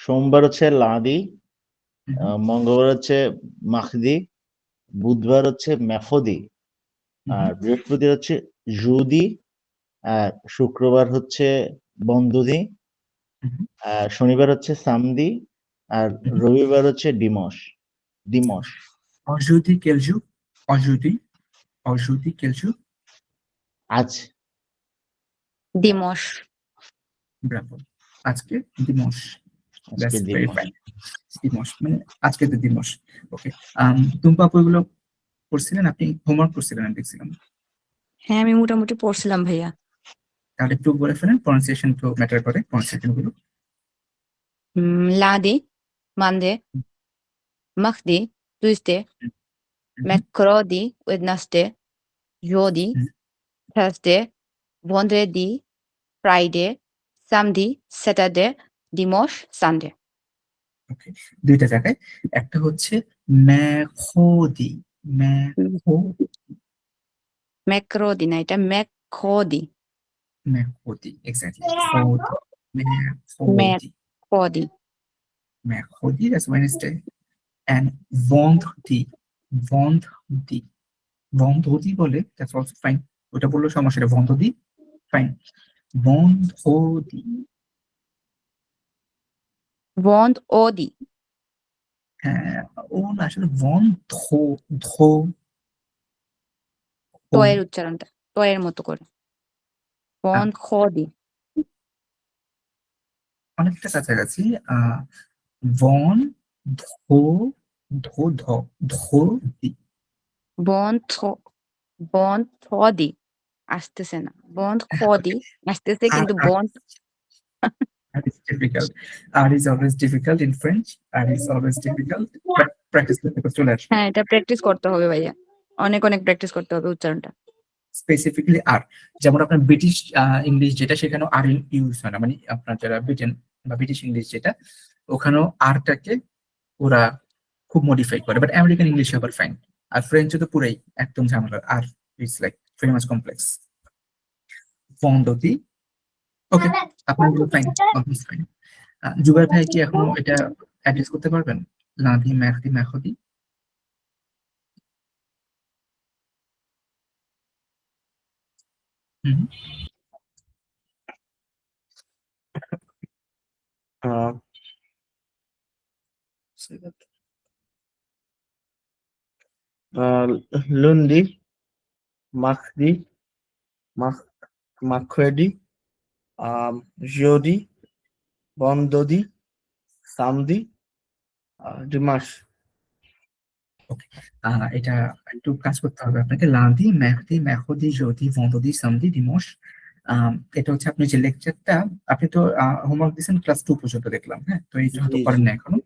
সোমবার হচ্ছে লাদি, মঙ্গলবার হচ্ছে মাখদি, বুধবার হচ্ছে মেফদি, আর বৃহস্পতিবার হচ্ছে জুদি, আর শুক্রবার হচ্ছে বন্দুদি, আর শনিবার হচ্ছে সামদি, আর রবিবার হচ্ছে ডিমস। অজুদি কেলজু, অজুদি কেলজু। আজ দিমস। ব্রাভো, আজকে দিমস। আজকে দ্যাটস ভেরি দিমস। ফাইন। দিমস মানে আজকে তো দিমস। ওকে, টুম্পা আপু এগুলো করছিলেন, আপনি হোমওয়ার্ক করছিলেন আমি দেখছিলাম, হ্যাঁ, আমি মোটামুটি পড়ছিলাম ভাইয়া। তাহলে একটু বলে ফেলেন, প্রনাউন্সিয়েশন তো ম্যাটার করে, প্রনাউন্সিয়েশন গুলো। লাদি মানডে, মাখদি টুইসডে, ম্যাক্রোদি ওয়েডনেসডে, জোদি থার্সডে, ভেন্ড্রেডি ফ্রাইডে, সামডি স্যাটারডে, ডিমস সানডে। ওকে, দুইটা জায়গায়, একটা হচ্ছে ম্যাখোদি, ম্যাক্রোদি না, এটা ম্যাক্রোদি। ম্যাখোদি, এক্স্যাক্টলি, ম্যাখোদি, ম্যাক্রোদি। ম্যাখোদি, that's Wednesday. and Vendredi, Vendredi, Vendredi বলে, that's also fine, ওটা বললো সমস্যা নেই, Vendredi fine, Vendredi, ভেন্ড্রেডি। হ্যাঁ, ও না আসলে ধো, টয়ের উচ্চারণটা টয়ের মতো করে। ভেন্ড্রেডি। অনেকটা কাছাকাছি। বন ধো, ধোদি, ভেন্ড্রেডি আসতেছে না, ভেন্ড্রেডি আসতেছে আর কিন্তু bond. R is difficult. R is always difficult in French. R is always difficult. But practice করতে করতে চলে আসবে। হ্যাঁ, এটা প্র্যাকটিস করতে হবে ভাইয়া, অনেক অনেক প্র্যাকটিস করতে হবে উচ্চারণটা। স্পেসিফিক্যালি আর, যেমন আপনার ব্রিটিশ ইংলিশ যেটা, সেখানেও আর ইউজ হয় না, মানে আপনার যারা ব্রিটেন বা ব্রিটিশ ইংলিশ যেটা, ওখানেও আরটাকে ওরা খুব মডিফাই করে, বাট আমেরিকান ইংলিশ আবার ফাইন। আর ফ্রেঞ্চে তো পুরাই একদম ঝামেলা, আর it's like very much complex. বন্দতি, ওকে, আপনার ফাইন, অলমোস্ট ফাইন। জুবাইর ভাই কি এখনো এটা অ্যাড্রেস করতে পারবেন? লাদি, ম্যাখদি, ম্যাখদি। আহ, লুন্দি, মাখদি, মাখরেডি, জিওদি, বন্দদি, সামদি, ডিমাস। এটা একটু কাজ করতে হবে আপনাকে। লাদি, ম্যাখদি, ম্যাখদি, জ্যোতি, ভন্দদি, সামদি, ডিমোস। এটা হচ্ছে আপনি যে লেকচারটা, আপনি তো হোমওয়ার্ক দিয়েছেন ক্লাস 2 পর্যন্ত দেখলাম, হ্যাঁ, তো এই হয়তো জি, করেন না এখনো।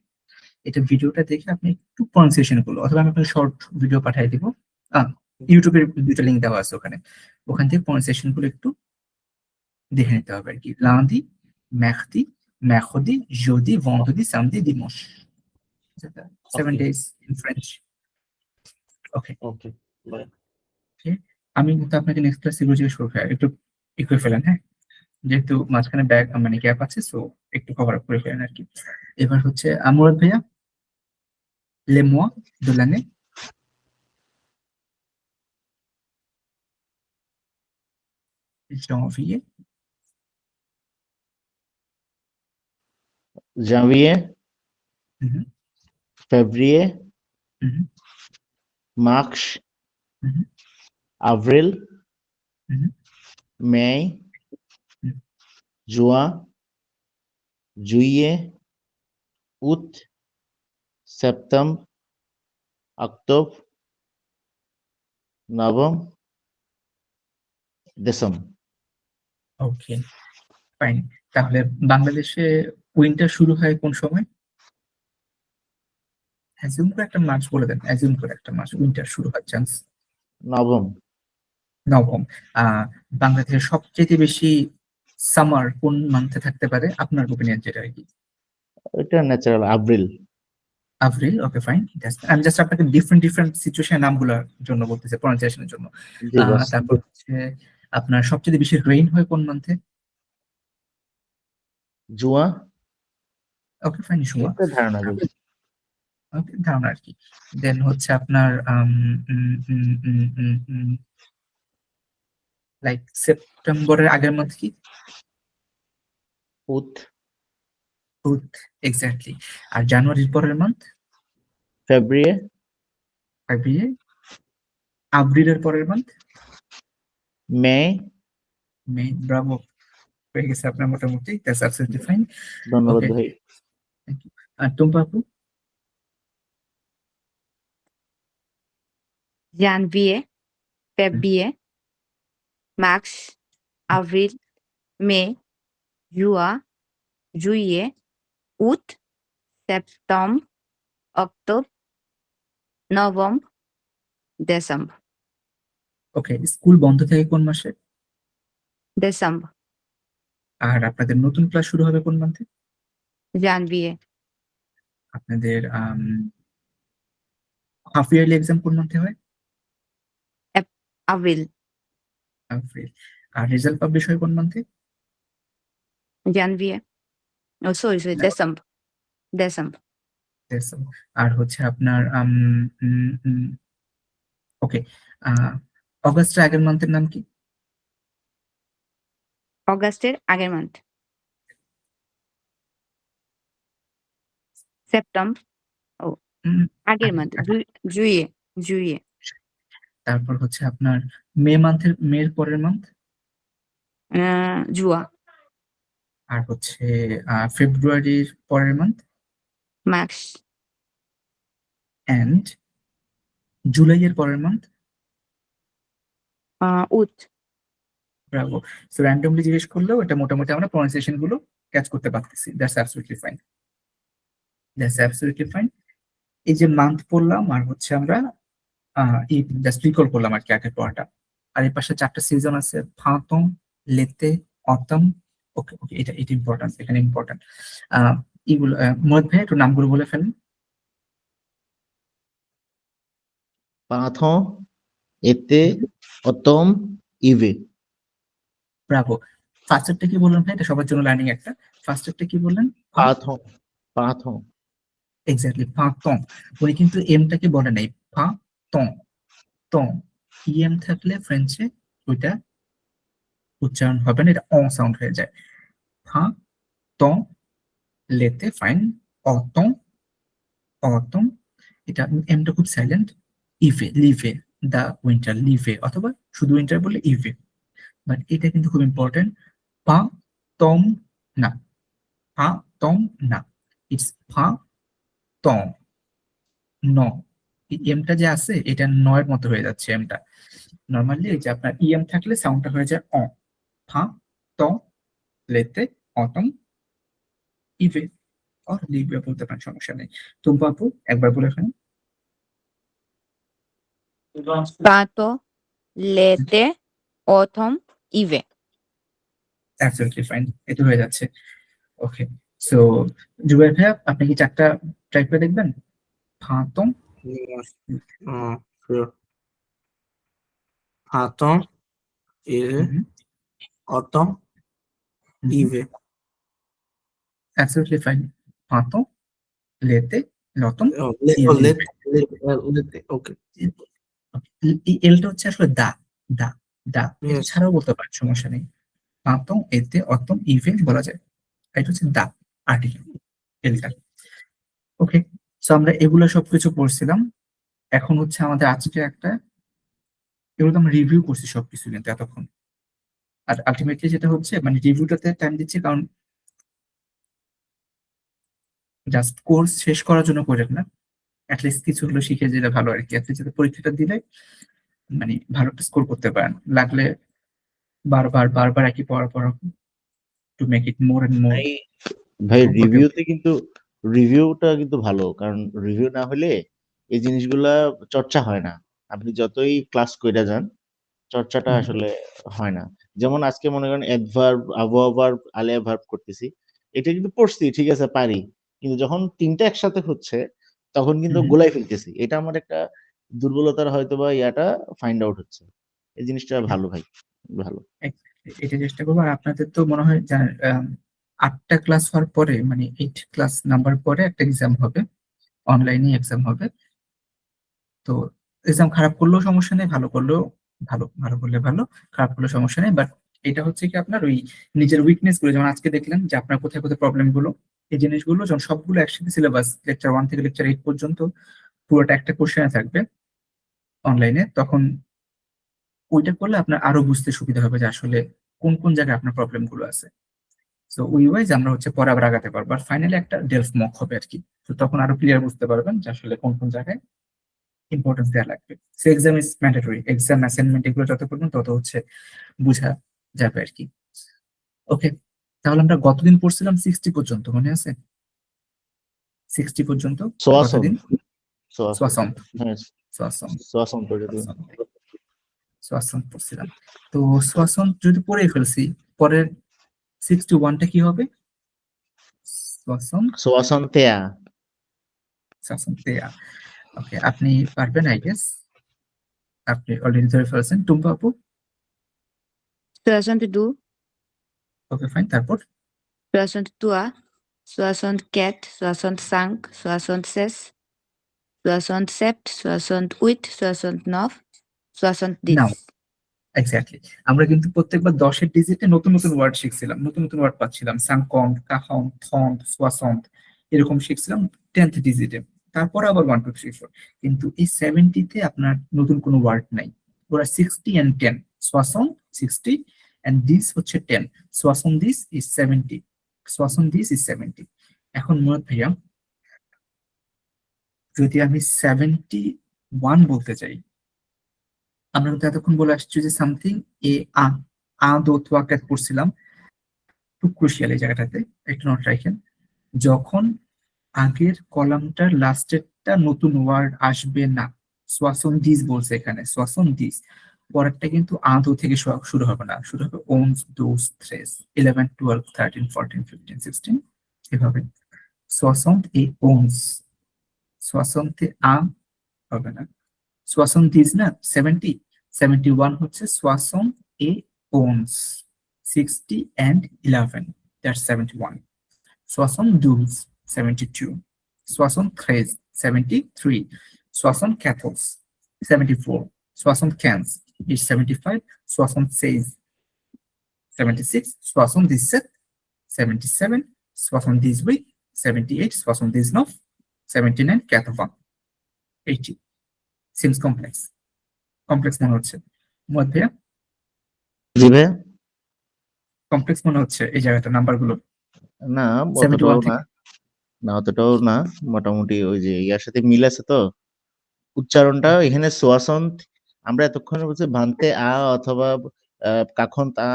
এটা ভিডিওটা দেখে আপনি একটু প্রনাউন্সিয়েশন গুলো, অথবা আমি আপনাকে শর্ট ভিডিও পাঠিয়ে দিব, ইউটিউবের দুটো লিঙ্ক দেওয়া আছে ওখানে, ওখান থেকে প্রনাউন্সিয়েশন গুলো একটু দেখে নিতে হবে আর কি। লাদি, ম্যাখদি, ম্যাখদি, জ্যোতি, ভন্দদি, সামদি, ডিমোস। 7 Okay. days in French. Okay, okay, bye. আমি কিন্তু আপনাকে নেক্সট ক্লাস এগুলো জিজ্ঞেস করবো, একটু ই করে ফেলেন, হ্যাঁ, যেহেতু মাঝখানে ব্যাগ মানে গ্যাপ আছে, সো একটু কভার আপ করে ফেলেন আর কি। এবার হচ্ছে মুরাদ ভাইয়া, লে মোয়া de l'année। janvier, janvier, mhm, février, mhm, mars, mhm, avril, mhm, mai, mhm. juin, juillet, août, septembre, octobre, novembre, décembre। ওকে, ফাইন। তাহলে বাংলাদেশে উইন্টার শুরু হয় কোন সময়? অ্যাজিউম করে একটা মাস বলে দেন, অ্যাজিউম করে একটা মাস উইন্টার শুরু হয় চান্স। নবম। নবম। বাংলাদেশের সবচেয়ে বেশি সামার কোন মান্থে থাকতে পারে আপনার ওপিনিয়ন যেটা আর কি? এটা natural April. April, okay fine. আমি জাস্ট আপনাকে ডিফারেন্ট ডিফারেন্ট সিচুয়েশন নামগুলোর জন্য বলতেছি, প্রনাউন্সিয়েশনের জন্য। জি বস। তারপর হচ্ছে আপনার সবচেয়ে বেশি রেইন হয় কোন মান্থে? জুয়া। ওকে ফাইন, শুয়া। একটা ধারণা দিই। ওকে, ধারণা আর কি। দেন হচ্ছে আপনার লাইক সেপ্টেম্বরের আগের মান্থ কি? উথ। উথ, এক্স্যাক্টলি। আর জানুয়ারির পরের মান্থ? ফেব্রুয়ারি। ফেব্রুয়ারি। আব্রিলের পরের মান্থ? মে। মে, ব্রাভো, হয়ে গেছে আপনার মোটামুটি। That's absolutely fine. ধন্যবাদ ওকে, ভাই। Thank you. আর টুম্পা আপু? janvier, février, mars, avril, mai, juin, juillet, août, septembre, octobre, novembre, décembre. ওকে, স্কুল বন্ধ থাকে কোন মাসে? Décembre, আর আপনাদের নতুন ক্লাস শুরু হবে কোন মান্থে? janvier, আপনাদের হাফ ইয়ারলি এক্সাম কোন মান্থে হয়? avril, April. আর রেজাল্ট পাবলিশ হয় কোন মান্থে? janvier. Oh, sorry, December, December. December. আর হচ্ছে আপনার ওকে, অগাস্টের আগের মান্থের নাম কি? অগাস্টের আগের মান্থ সেপ্টেম্বর। ও, আগের মান্থ জুয়ে, জুয়ে। তারপর হচ্ছে আপনার মের পরের মান্থ? জুয়া, আর হচ্ছে ফেব্রুয়ারির পরের মান্থ? মার্চ, এন্ড জুলাইয়ের পরের মান্থ? উথ। ব্রাভো। সো র্যান্ডমলি জিজ্ঞেস করলেও এটা মোটামুটি আমরা প্রনাউন্সিয়েশন গুলো ক্যাচ করতে পারতেছি। That's absolutely fine, that's absolutely fine. এই যে মান্থ পড়লাম আর হচ্ছে আমরা এই জাস্ট রিকল করলাম আর কি আগের পড়াটা। আর এর পাশে 4টা সিজন আছে, ফাতম, লেতে, অতম। ওকে ওকে, এটা এটা ইম্পর্টেন্ট, এখানে ইম্পর্টেন্ট। এগুলো মোহিত ভাই একটু নামগুলো বলে ফেলেন। পাঁথন, এতে, অতম, ইভে। ব্রাভো। ফার্স্টেরটা কি বললেন ভাই? এটা সবার জন্য লার্নিং একটা। ফার্স্টেরটা কি বললেন? পাঁথন, পাঁথন। এক্স্যাক্টলি, ফাতম। উনি কিন্তু এমটাকে বলে নাই, ফাতম, তম। ইএম থাকলে ফ্রেঞ্চে ওইটা উচ্চারণ হবে না, এটা অ সাউন্ড হয়ে যায়। ফা তম লেতে ফাইন, অতম, অতম। এটা এমটা খুব সাইলেন্ট। ইভে, লিভে, দা উইন্টার, লিভে, অথবা শুধু উইন্টার বলে ইভে। বাট এটা কিন্তু খুব ইম্পর্টেন্ট। পা তম না, পা তম না, ইটস ফা তম, ন। এই এমটা যে আছে এটা নয়ের মতো হয়ে যাচ্ছে এমটা। নর্মালি এই যে আপনার ইএম থাকলে সাউন্ডটা হয়ে যায় অ। ফা ত লেতে, অতম, ইভে, অর লিভে বলতে পারেন, সমস্যা নেই। টুম্পা আপু একবার বলে ফেলেন। পাতো, লেতে, অথম, ইভে। অ্যাবসলিউটলি ফাইন, এটা হয়ে যাচ্ছে। ওকে, সো জুবাইর ভাইয়া আপনি কি 4টা ট্রাই করে দেখবেন? ফাতম, sure. ফাতম, এ, অতম, ইভে। Absolutely fine. ফাতম, লেতে, লতম, ওকে। এলটা হচ্ছে আসলে দা, দা, দা। এটা Yes. ছাড়াও বলতে পারেন, সমস্যা নেই। ফাতম, এতে, অতম, ইভে বলা যায়। এটা হচ্ছে দা আর্টিকেল, এলটা। ওকে, সো আমরা এগুলো সবকিছু পড়ছিলাম। এখন হচ্ছে আমাদের আজকে একটা, এগুলো তো আমরা রিভিউ করছি সবকিছু কিন্তু এতক্ষণ। আর আলটিমেটলি যেটা হচ্ছে মানে রিভিউটাতে টাইম দিচ্ছি কারণ জাস্ট কোর্স শেষ করার জন্য করেন না, অ্যাটলিস্ট কিছু হলো শিখে যেটা ভালো আর কি। অ্যাটলিস্ট যাতে পরীক্ষাটা দিলে মানে ভালো একটা স্কোর করতে পারেন। লাগলে বারবার বারবার একই পড়া পড়া, to make it more and more. ভাই রিভিউতে কিন্তু রিভিউটা কিন্তু ভালো, কারণ রিভিউ না হলে এই জিনিসগুলা চর্চা হয় না। আপনি যতই ক্লাস কইরা যান, চর্চাটা হুম। আসলে হয় না। যেমন আজকে মনে করেন অ্যাডভার্ব, আবহাওয়া ভার্ব, আলিয়া ভার্ব করতেছি, এটা কিন্তু পড়ছি, ঠিক আছে, পারি, কিন্তু যখন তিনটা একসাথে হচ্ছে তখন কিন্তু হুম। গোলাই ফেলতেছি। এটা আমার একটা দুর্বলতার হয়তো বা ইয়াটা ফাইন্ড আউট হচ্ছে। এই জিনিসটা ভালো ভাই, ভালো। এটা চেষ্টা করবো। আর আপনাদের তো মনে হয় জানেন 8টা ক্লাস হওয়ার পরে মানে 8 ক্লাস নাম্বার পরে একটা এক্সাম হবে, অনলাইনে এক্সাম হবে। তো এক্সাম খারাপ করলেও সমস্যা নেই, ভালো করলেও ভালো, ভালো করলে ভালো, খারাপ করলে সমস্যা নেই। বাট এটা হচ্ছে কি আপনার ওই নিজের উইকনেস গুলো, যেমন আজকে দেখলেন যে আপনার কোথায় কোথায় প্রবলেম গুলো, এই জিনিসগুলো যখন সবগুলো একসাথে সিলেবাস লেকচার 1 থেকে লেকচার 8 পর্যন্ত পুরোটা একটা কোশ্চেনে থাকবে অনলাইনে, তখন ওইটা করলে আপনার আরো বুঝতে সুবিধা হবে যে আসলে কোন কোন জায়গায় আপনার প্রবলেম গুলো আছে। তো ওই ওয়াইজ আমরা হচ্ছে পরে আবার আগাতে পারবো, আর ফাইনালি একটা ডেলফ মক হবে আর কি। তো তখন আরো ক্লিয়ার বুঝতে পারবেন যে আসলে কোন কোন জায়গায় ইম্পর্টেন্স দেওয়া লাগবে। So exam is mandatory, exam assignment এগুলো যত করবেন তত হচ্ছে বোঝা যাবে আর কি। ওকে, তাহলে আমরা গতদিন পড়ছিলাম 60 পর্যন্ত, মনে আছে? 60 পর্যন্ত সোয়াসন, গতদিন। সোয়াসন, সোয়াসম, হ্যাঁ, সোয়াসম, সোয়াসন পর্যন্ত। সোয়াসম পড়ছিলাম। তো সোয়াসম যদি পড়ে ফেলছি, পরের 61টা কি হবে? সোয়াসম, সোয়াসন তেয়া। সোয়াসম তেয়া। ওকে, আপনি পারবেন আই গেস, আপনি অলরেডি ধরে ফেলছেন। টুম্পা আপু? Soixante-deux, ওকে ফাইন, তারপর 63, 64, 65, 66, 67, 68, 69, 70. নাও এক্স্যাক্টলি। আমরা কিন্তু প্রত্যেকবার 10-এর ডিজিটে নতুন নতুন ওয়ার্ড শিখছিলাম, নতুন নতুন ওয়ার্ড পাচ্ছিলাম, সাংকং, কাহং, থং, সোয়াসন্ত, এরকম শিখছিলাম 10th ডিজিটে। তারপর আবার 1 2 3 4। কিন্তু এই 70-তে আপনার নতুন কোনো ওয়ার্ড নাই। ওরা 60 and 10, সোয়াসং 60 and দিস হচ্ছে 10, সোয়াসং দিস ইজ 70, সোয়াসং দিস ইজ 70। এখন মুরাদ ভাইয়া, যদি আমি 71 বলতে চাই, আমরা তো এতক্ষণ বলে আসছি যে সামথিং এ আ, আ দো তোয়াক্কাত পড়ছিলাম, খুব ক্রুশিয়াল এই জায়গাটাতে, একটু নোট রাখেন। যখন আগের কলামটার লাস্টেরটা নতুন ওয়ার্ড আসবে না, সোয়াসন দিস বলছে এখানে, সোয়াসন দিস, পরেরটা কিন্তু আদো থেকে শুরু হবে না, শুরু হবে ওনস, দোস, থ্রেস, 11 12 13 14 15 16, এভাবে। সোয়াসন এ ওনস, সোয়াসন তে আ হবে না, সোয়াসন দিস না 70, 71 হচ্ছে সোয়াসন এ ওনস, 60 and 11, that's 71. Soixante-douze, 72. Soixante-treize, 73. Soixante-quatorze, 74. Soixante-quinze is 75. Soixante-seize, 76. Soixante-dix-sept, 77. Soixante-dix-huit, 78. Soixante-dix-neuf, 79. 80. 80. Seems complex. Complex মনে হচ্ছে মধ্যে, জি ভাইয়া। কমপ্লেক্স মনে হচ্ছে এই জায়গাটা নাম্বার গুলো না, 71 অতটাও না, থেকে। না অতটাও না, মোটামুটি ওই যে ইয়ার সাথে মিল আছে তো উচ্চারণটা। এখানে সোয়াসন্ত আমরা এতক্ষণে বলছি ভান্তে আ অথবা কাখন তা,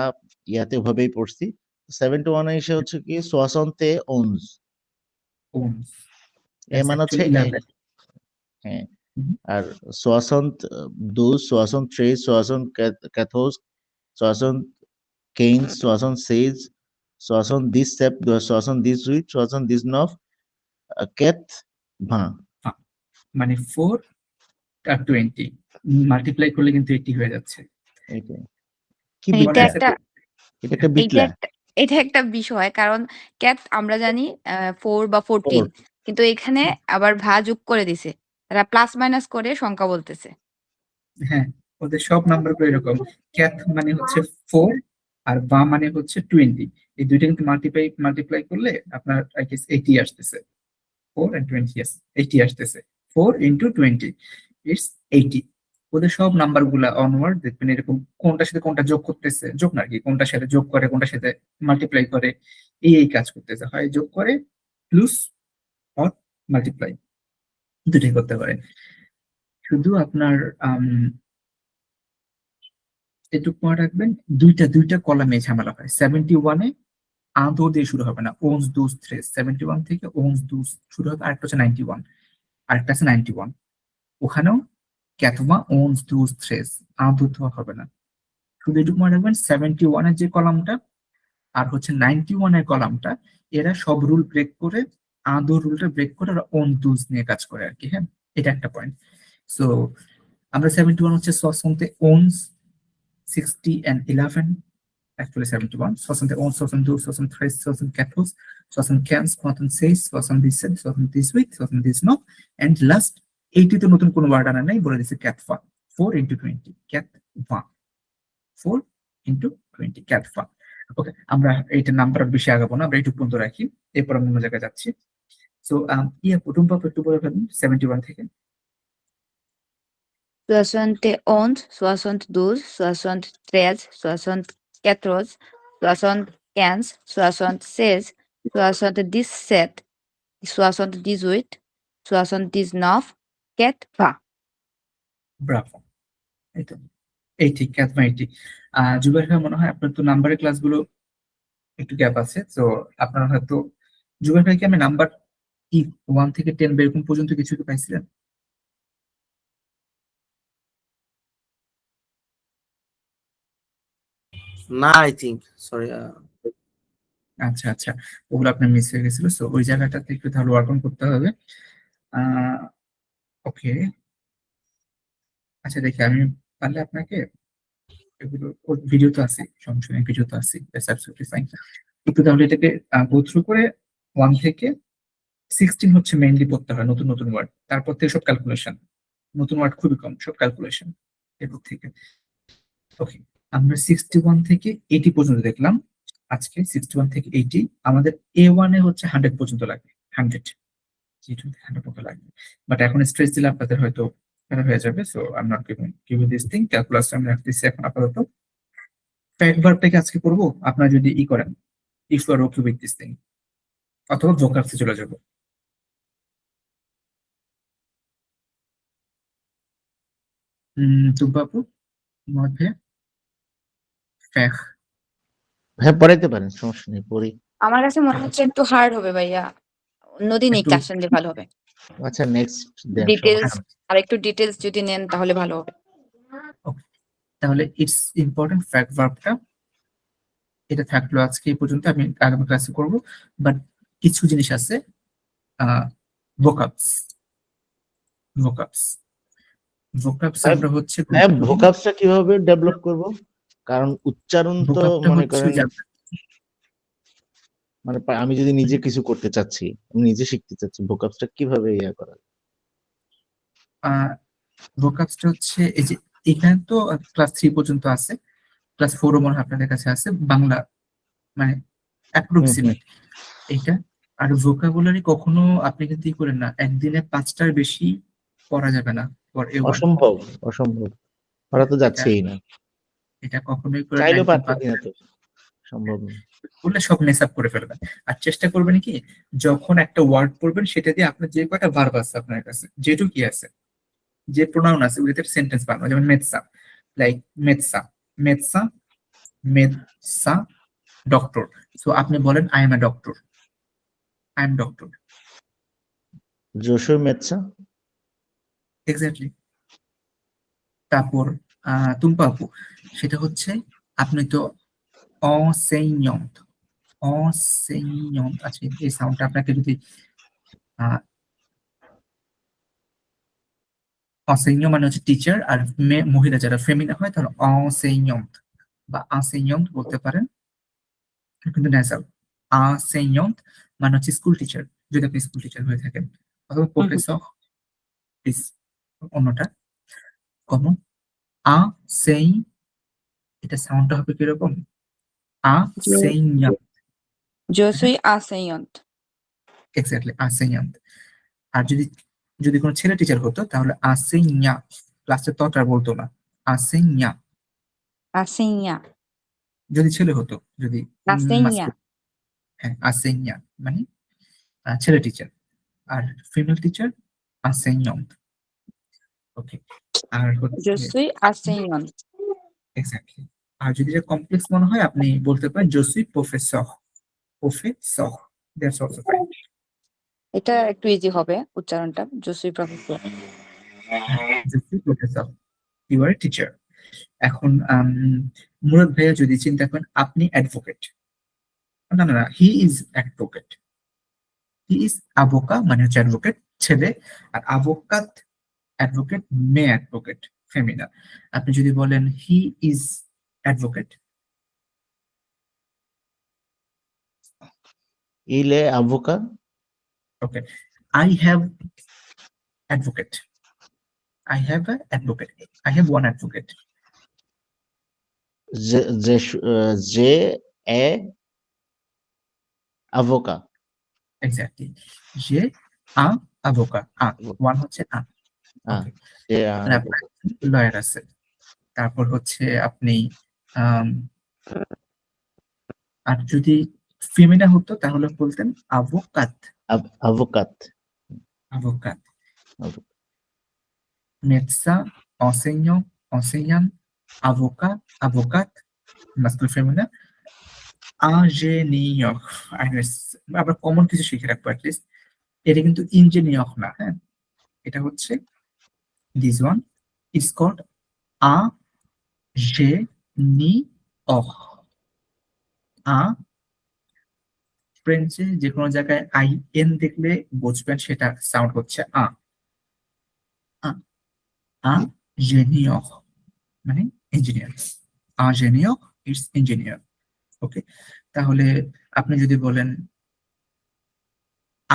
ইয়াতে ওভাবেই পড়ছি। 71 এসে হচ্ছে কি সোয়াসন্তে ওনস, Ohms. এর That's মানে হচ্ছে actually 11. হ্যাঁ। Mhm. আর সোয়াসন্ত দুস, সোয়াসন্ত ট্রেস, সোয়াসন্ত ক্যাথোস, সোয়াসন্ত কেইন, সোয়াসন্ত সেজ, সোয়াসন্ত দিস সেপ, সোয়াসন্ত দিস উইথ, সোয়াসন্ত দিস নফ, কেথ ভাঁ। মানে 4 আর 20 মাল্টিপ্লাই করলে কিন্তু 80 হয়ে যাচ্ছে। এটাই। কি এটা বিটলা? একটা এটা একটা এটা বিটলা। একটা এটা একটা বিষয়, কারণ ক্যাট আমরা জানি 4 বা 14, কিন্তু এখানে আবার ভা যোগ করে দিছে, এরা প্লাস মাইনাস করে সংখ্যা বলতেছে। হ্যাঁ, ওদের সব নাম্বার গুলো এরকম। ক্যাথ মানে হচ্ছে 4 আর বা মানে হচ্ছে 20, এই দুইটা কিন্তু মাল্টিপ্লাই করলে আপনার আই গেস 80 আসতেছে। 4 and 20, yes 80 আসতেছে। 4 into 20 ইটস 80। ওদের সব নাম্বার গুলা অনওয়ার্ড দেখবেন এরকম, কোনটার সাথে কোনটা যোগ করতেছে, যোগ না আর কি, কোনটার সাথে যোগ করে কোনটার সাথে মাল্টিপ্লাই করে, এই কাজ করতেছে, হয় যোগ করে প্লাস অর মাল্টিপ্লাই, দুটোই করতে পারে। শুধু আপনার এটুকু মনে রাখবেন, দুইটা কলামে ঝামেলা হয়। 71-এ আদো দিয়ে শুরু হবে না, ওনস দুস থ্রেস, 71 থেকে ওনস দুস শুরু হবে। আরেকটা হচ্ছে 91, আরেকটা আছে 91, ওখানেও ক্যাথমা ওনস দুস থ্রেস, আদো তো হবে না, শুধু এটুকু মনে রাখবেন 71 এর যে কলামটা আর হচ্ছে 91 এর কলামটা, এরা সব রুল ব্রেক করে, আদর রুলটা ব্রেক করে ওরা ওন দুজ নিয়ে কাজ করে আর কি। হ্যাঁ, এটা একটা পয়েন্ট। সো আমরা 71 হচ্ছে সসন্তে ওনস, 60 and 11 actually 71, সসন্তে ওনস, সসন দুজ, সসন থ্রেস, সসন ক্যাথোস, সসন ক্যান্স, সসন সেইস, সসন দিসেন, সসন দিস উইক, সসন দিস নো, এন্ড লাস্ট 80 তে নতুন কোনো ওয়ার্ড আনা নাই, বলে দিছে ক্যাথফা, 4 into 20 ক্যাথফা, 4 into 20 ক্যাথফা। ওকে, আমরা এইটা নাম্বার বেশি আগাবো না, আমরা এইটুকু পর্যন্ত রাখি, এরপর আমরা অন্য জায়গায় যাচ্ছি। সো টুম্পা একটু বলে ফেলুন 71 থেকে। 71, 72, 73, 74, 75, 76, 77, 78, 79, 80. ব্রাভো, এই তো 80 ক্যাথফা 80। জুবাইর ভাই, মনে হয় আপনার তো নাম্বারের ক্লাসগুলো একটু গ্যাপ আছে, তো আপনার হয়তো, জুবাইর ভাইকে আমি নাম্বার 1 থেকে 10 বা এরকম পর্যন্ত কিছু কি পাইছিলেন? না, আই থিঙ্ক, সরি। আচ্ছা আচ্ছা, ওগুলো আপনার মিস হয়ে গেছিল, সো ওই জায়গাটাতে একটু তাহলে ওয়ার্ক অন করতে হবে। ওকে, আচ্ছা দেখি আমি পারলে আপনাকে এগুলো, ভিডিও তো আছে, সমস্যা নেই, ভিডিও তো আছে, দ্যাটস অ্যাবসলিউটলি ফাইন। একটু তাহলে এটাকে গো থ্রু করে 1 থেকে 16 হচ্ছে মেইনলি পড়তে হয়, নতুন নতুন ওয়ার্ড, তারপর থেকে সব ক্যালকুলেশন, নতুন ওয়ার্ড খুবই কম, সব ক্যালকুলেশন এরপর থেকে। ওকে, আমরা 61 থেকে 80 পর্যন্ত দেখলাম আজকে। 61 থেকে 80 আমাদের A1 এ হচ্ছে 100 পর্যন্ত লাগবে, 100 পর্যন্ত লাগবে, বাট এখন স্ট্রেস দিলে আপনাদের হয়তো এটা হয়ে যাবে, so I am not giving this thing. Calculus আমি রাখতেছি এখন আপাতত। ফ্যাক্ট ভার্বটাকে আজকে করবো, আপনারা যদি করেন, if you are okay with this thing, অথবা ভোকাবসে চলে যাবো। বাবু, মধ্যে ফ্যাক, হ্যাঁ, পড়াইতে পারেন, সমস্যা নেই, পড়ি। আমার কাছে মনে হচ্ছে একটু হার্ড হবে ভাইয়া, অন্যদিন এই একটু ক্লাস নিলে ভালো হবে। আচ্ছা, নেক্সট দেন, ডিটেলস, সমস্যা নেই। আর একটু ডিটেলস যদি নেন তাহলে ভালো হবে। তাহলে ইটস ইম্পর্টেন্ট ফ্যাক্ট ভার্বটা এটা থাকলো আজকে এই পর্যন্ত, আমি আগামী ক্লাসে করব। বাট কিছু জিনিস আছে, ভোকাবস, ভোকাবস ভোকাবস আমরা হচ্ছে হ্যাঁ, ভোকাবসটা কিভাবে ডেভেলপ করব? কারণ উচ্চারণ তো ভোকাবটা মনে হচ্ছে করেন, যে মানে আমি যদি নিজে কিছু করতে চাচ্ছি, আমি নিজে শিখতে চাচ্ছি, ভোকাবসটা কিভাবে করা? ভোকাবসটা হচ্ছে এই যে, এখানে তো ক্লাস 3 পর্যন্ত আছে, ক্লাস 4 ও মনে হয় আপনাদের কাছে আছে, বাংলা মানে অ্যাপ্রক্সিমেট এইটা। আর ভোকাবুলারি কখনো আপনি কিন্তু করেন না, একদিনে 5টার বেশি পড়া যাবে না ফর A1, অসম্ভব, অসম্ভব, ওরা তো যাচ্ছেই না, এটা কখনোই করে না, চাইলেও একদম পারতেছি না তো, সম্ভব না। করলে সব মেস আপ করে ফেলবেন। আর চেষ্টা করবেন কি, যখন একটা ওয়ার্ড পড়বেন সেটা দিয়ে আপনার যে কয়টা ভার্ব আছে আপনার কাছে, যেটুকু আছে, যে প্রোনাউন আছে, ওইটার সেন্টেন্স বানানো, যেমন মেদসা, লাইক মেদসা, মেদসা, মেদসা ডক্টর। সো আপনি বলেন I am a doctor, I am doctor, জোশো মেৎসা। এক্স্যাক্টলি। তারপর তুম্পা আপু, সেটা হচ্ছে আপনি তো অসেইয়ন্ত, অসেইয়ন্ত আছে, এই সাউন্ডটা আপনাকে যদি অসেইন্য মানে হচ্ছে টিচার, আর মহিলা যারা ফেমিনা হয় তাহলে অসেইয়ন্ত বা আসেইয়ন্ত বলতে পারেন, কিন্তু ন্যাসাল। আসেইয়ন্ত মানে হচ্ছে স্কুল টিচার, যদি আপনি স্কুল টিচার হয়ে থাকেন, অথবা প্রফেসর, প্লিজ অন্যটা কমন। আ সেই, এটা সাউন্ডটা হবে কিরকম, আ সেইয়ন্ত, Yo soy aseyont. এক্স্যাক্টলি আসেইয়ন্ত। আর যদি যদি কোনো ছেলে টিচার হতো তাহলে আসেইয়া, লাস্টে তটা বলতো না, আসেইয়া। Aseña. যদি ছেলে হতো, যদি Aseña. masculine, হ্যাঁ আসেইয়া মানে ছেলে টিচার, আর ফিমেল টিচার আসেইয়ন্ত। ওকে, আর Yo হচ্ছে soy aseyont. এক্স্যাক্টলি। আর যদি এটা কমপ্লেক্স মনে হয় আপনি বলতে পারেন জসুই প্রফেসর, প্রফেসর, দ্যাটস অলসো ফাইন। এটা একটু ইজি হবে উচ্চারণটা, yo soy profesor. জসুই প্রফেসর, ইউ আর টিচার। এখন মুরাদ ভাইয়া যদি চিন্তা করেন আপনি অ্যাডভোকেট, না না না, he is advocate, he is আবোকা মানে হচ্ছে অ্যাডভোকেট ছেলে, আর আবোকাত অ্যাডভোকেট মেয়ে, অ্যাডভোকেট ফেমিনা। আপনি যদি বলেন he is advocate, Il est avocat. ওকে, I have advocate, I have an advocate. I have one advocate. Je est avocat. Exactly. J'ai un avocat. One হচ্ছে Ah, Okay. je est un মানে avocat. আপনার lawyer আছে। তারপর হচ্ছে আপনি আম, আর যদি ফেমিনা হতো তাহলে বলতেন আভোকাত, Avocat. আভোকাত। Avocat. Médecin, enseignant, enseignant, avocat, avocate, masculine féminin, ingénieur। আবার কমন কিছু শিখে রাখবো অ্যাটলিস্ট। এটা কিন্তু ইঞ্জিনিয়র না, হ্যাঁ, এটা হচ্ছে this one is called ingénieur। ফ্রেঞ্চে যে কোনো জায়গায় আই এন দেখলে বুঝবেন সেটা সাউন্ড হচ্ছে ingénieur মানে ইঞ্জিনিয়ার, ingénieur ইটস ইঞ্জিনিয়ার। ওকে, তাহলে আপনি যদি বলেন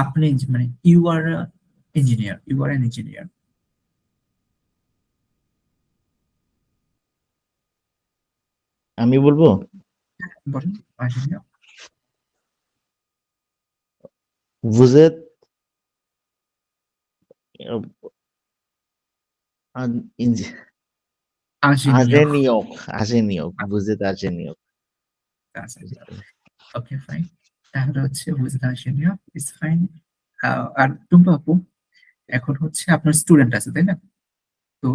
আপনি মানে you are engineer, you are an engineer. আমি বলবো বলেন ingénieur, vous êtes euh, un ingénieur। ingénieur. Vous êtes ingénieur. Okay fine, তাহলে হচ্ছে বুঝতে ingénieur ইজ ফাইন। আর টুম্পা আপু, এখন হচ্ছে আপনার স্টুডেন্ট আছে তাই না? তো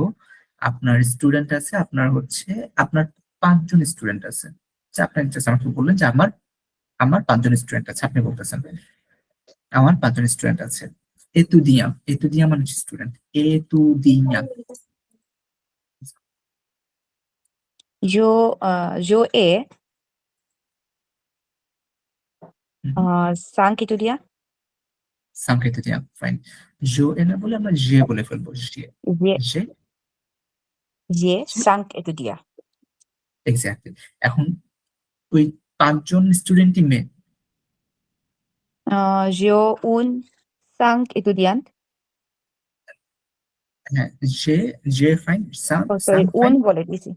আপনার স্টুডেন্ট আছে, আপনার হচ্ছে আপনার 5 জন স্টুডেন্ট আছে। আচ্ছা, আপনি just আমাকে বললেন যে আমার আমার 5 জন স্টুডেন্ট আছে, আপনি বলতেছেন আমার 5 জন স্টুডেন্ট আছে। এতুদিয়া মানে স্টুডেন্ট, এতুদিয়া। जो ए 5 étudiants, সংকেতুদিয়া, ফাইন। জো এ না বলে আমরা জে বলে ফেলবো, J j'ai J j'ai 5 étudiants. Exactly. এখন ওই 5 জন স্টুডেন্টই মেয়ে, J'ai une 5 étudiantes. হ্যাঁ, জে জে ফাইন, সাং Oh, সাং sorry, ফাইন, un বলে দিছি।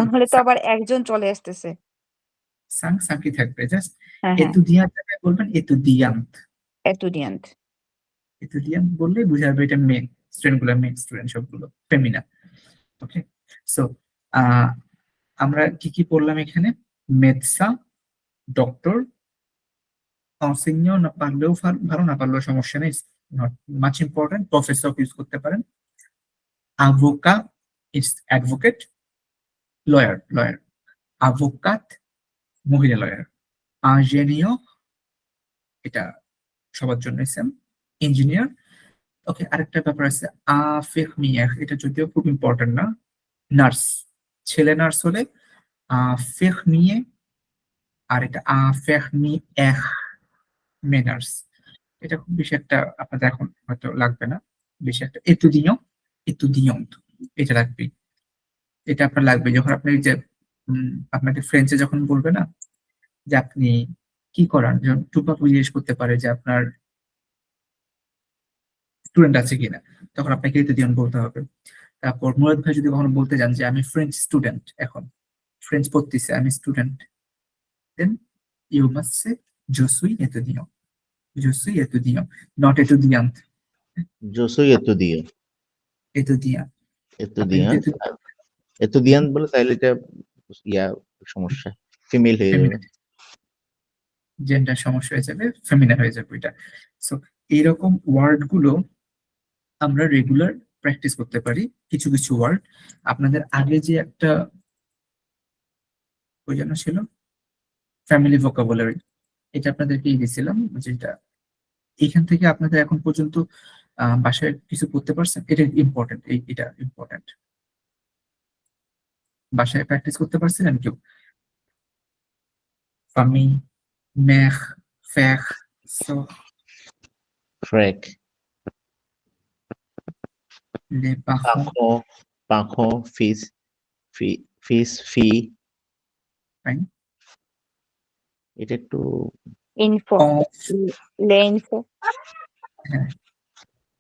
un হলে তো আবার একজন চলে আসতেছে। সাং সাংকি থাকবে, জাস্ট হ্যাঁ, হ্যাঁ, এতুদিয়া জায়গায় বলবেন এতুদিয়ান্ত। étudiante. এতুদিয়ান্ত বললে বুঝা যাবে এটা মেয়ে স্টুডেন্ট গুলো, মেয়ে স্টুডেন্ট সবগুলো ফেমিনা। ওকে, সো আমরা কি কি পড়লাম এখানে? মেডসা, ডক্টর, enseignant না পারলেও ভালো, না পারলেও সমস্যা নেই, not much important, professor use করতে পারেন। আভোকা ইটস অ্যাডভোকেট, লয়ার লয়ার, আভোকাত মহিলা লয়ার, ingénieur এটা সবার জন্য সেম, ইঞ্জিনিয়ার। ওকে, আরেকটা ব্যাপার আছে infirmière, এটা যদিও খুব ইম্পর্টেন্ট না, নার্স, ছেলে নার্স হলে infirmier, আর এটা infirmière মেয়ে নার্স। এটা খুব বেশি একটা আপনাদের এখন হয়তো লাগবে না, বেশি একটা étudiant étudiante এটা লাগবে, এটা আপনার লাগবে যখন আপনি যে আপনাকে ফ্রেঞ্চে যখন বলবে না যে আপনি কি করান, যখন টুপা জিজ্ঞেস করতে পারে যে আপনার স্টুডেন্ট আছে কিনা, তখন আপনাকে étudiant বলতে হবে। তারপর মুরাদ ভাই যদি কখনো বলতে যান যে আমি ফ্রেঞ্চ স্টুডেন্ট, এখন ফ্রেঞ্চ পড়তেছি, আমি student, then you must say je suis étudiant, je suis étudiant, not étudiante, Yo soy estudiante. étudiant। Estudiante. Estudiante বলে তাহলে এটা ইয়া সমস্যা, ফিমেল হয়ে যাবে। জেন্ডার সমস্যা হয়ে যাবে, ফেমিনা হয়ে যাবে এটা। সো এইরকম ওয়ার্ড গুলো আমরা রেগুলার প্র্যাকটিস করতে পারি। কিছু কিছু ওয়ার্ড আপনাদের আগে যে একটা ওই জন্য ছিল ফ্যামিলি ভোকাবুলারি, এটা আপনাদেরকে দিয়েছিলাম, যেটা এখান থেকে আপনাদের এখন পর্যন্ত বাসায় কিছু করতে পারছেন, এটা ইম্পর্টেন্ট, এটা ইম্পর্টেন্ট। বাসায় প্র্যাকটিস করতে পারছিলেন কেউ? ফামি, মেখ, ফেখ, সো, ফ্রেক, লে পাখো, পাখো, পাখো, ফিস, ফিস, ফি। ফাইন। এটা একটু ইনফো, অফ, লে ইনফো, হ্যাঁ,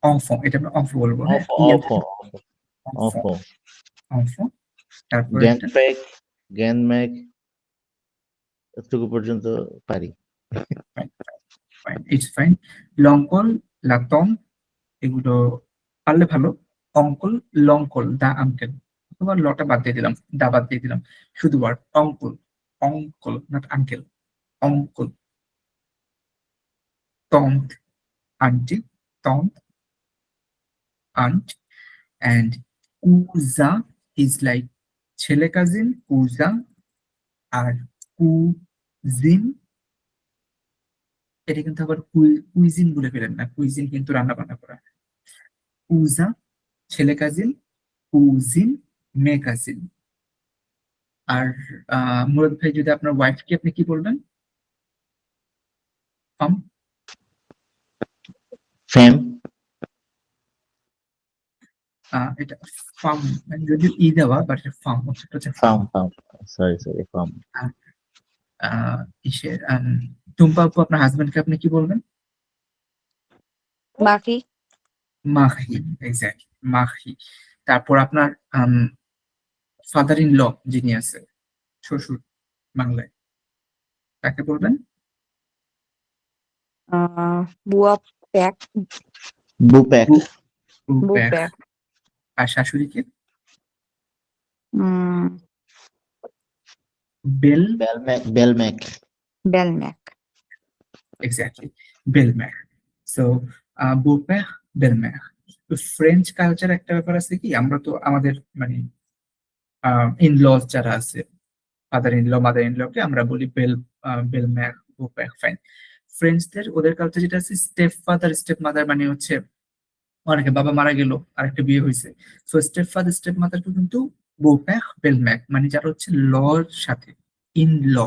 অনফো, এটা আমরা অনফো বলবো, হ্যাঁ, অফ, অফ, অফ, অনফো, অনফো। তারপর জ্ঞান একটা ফেক, জ্ঞান ম্যাক, এতটুকু পর্যন্ত পারি। Fine, it's fine. লঙ্কল, লাতম, এগুলো পারলে ভালো। অঙ্কল, লঙ্কল, দা আঙ্কেল, অথবা লটা বাদ দিয়ে দিলাম, দা বাদ দিয়ে দিলাম, শুধু ওয়ার্ড অঙ্কল, অঙ্কল, নট আঙ্কেল, অঙ্কল। তন্ট, আন্টি, তন্ট, আন্ট, and কুজা is like ছেলে কাজিন, কুজা। আর কুজিন, এটা কিন্তু আবার কুইজিন বলে ফেলেন না, কুইজিন কিন্তু রান্না বান্না করা। কুজা ছেলে কাজিন, কুজিন মেয়ে কাজিন। আর মুরাদ ভাই, যদি আপনার ওয়াইফকে আপনি কি বলবেন? ফাম, ফেম, এটা ফাম, যদিও ই দেওয়া, বাট এটা ফাম হচ্ছে ফাম, ফাম, সরি, ফাম। ইসের টুম্পা আপু, আপনার হাজবেন্ডকে আপনি কি বলবেন? বাকি মাহি, এক্স্যাক্টলি, মাহি। তারপর আপনার ফাদার ইন ল যিনি আছে, শ্বশুর বাংলায়, তাকে বলবেন? বুয়া প্যাক, বুপ্যাক, বুপ্যাক। বুপ্যাক, আর শাশুড়িকে? উম, বেল, বেলম্যাক, বেলম্যাক। এক্স্যাক্টলি, বেলম্যাক। সো বুপ্যাক, বেলম্যাক। তো ফ্রেঞ্চ কালচার একটা ব্যাপার আছে কি, আমরা তো আমাদের মানে ইন লজ যারা আছে, father in law, mother in law কে আমরা বলি বেলম্যাক, বুপ্যাক, ফাইন। ফ্রেঞ্চদের ওদের কালচার যেটা আছে, স্টেপ ফাদার, স্টেপ মাদার, মানে হচ্ছে অনেকে বাবা মারা গেল, আরেকটা বিয়ে হয়েছে, সো স্টেপ ফাদার, স্টেপ মাদারকে কিন্তু বুপ্যাক, বেলম্যাক, মানে যারা হচ্ছে লর সাথে ইন ল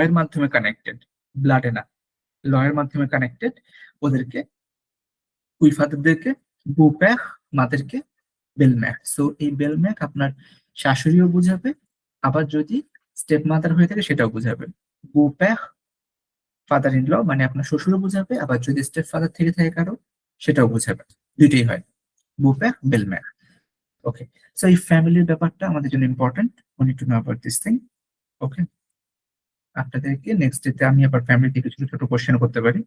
এর মাধ্যমে কানেক্টেড, ব্লাডে না, ল এর মাধ্যমে কানেক্টেড, ওদেরকে, ওই ফাদারদেরকে বুপ্যাক, মাদেরকে বেলম্যাক। সো এই বেলম্যাক আপনার শাশুড়িও বুঝাবে, আবার যদি স্টেপ মাদার হয়ে থাকে সেটাও বুঝাবে। বুপ্যাক, ফাদার ইন ল, মানে আপনার শ্বশুরও বুঝাবে, আবার যদি স্টেপ ফাদার থেকে থাকে কারো, সেটাও বুঝাবে, দুইটাই হয়, বুপ্যাক, বেলম্যাক। ওকে, সো এই ফ্যামিলির ব্যাপারটা আমাদের জন্য important, we need to know about this thing. Okay, আপনাদেরকে নেক্সট ডেতে আমি আবার ফ্যামিলি থেকে ছোট ছোট কোশ্চেন করতে পারি।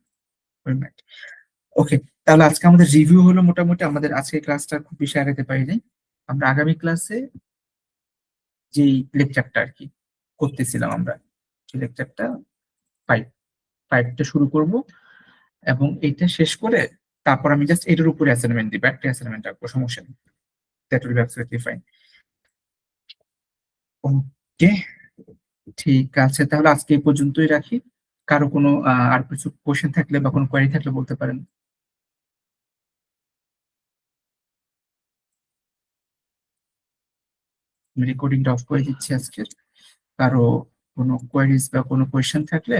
ওকে, তাহলে আজকে আমাদের রিভিউ হলো, মোটামুটি আমাদের আজকে ক্লাসটা খুব বেশি আগাতে পারি নাই। আমরা আগামী ক্লাসে যেই লেকচারটা আর কি করতেছিলাম, আমরা সেই লেকচারটা 5টা শুরু করব, এবং এইটা শেষ করে তারপর আমি জাস্ট এটার উপরে অ্যাসাইনমেন্ট দিব, একটা অ্যাসাইনমেন্ট রাখবো, সমস্যা নেই, that will be absolutely fine. Okay, ঠিক আছে, তাহলে আজকে এই পর্যন্তই রাখি। কারো কোনো আর কিছু কোশ্চেন থাকলে বা কোনো কোয়ারি থাকলে বলতে পারেন। আমি রেকর্ডিংটা অফ করে দিচ্ছি আজকের। কারো কোনো কোয়ারিজ বা কোনো কোয়েশ্চেন থাকলে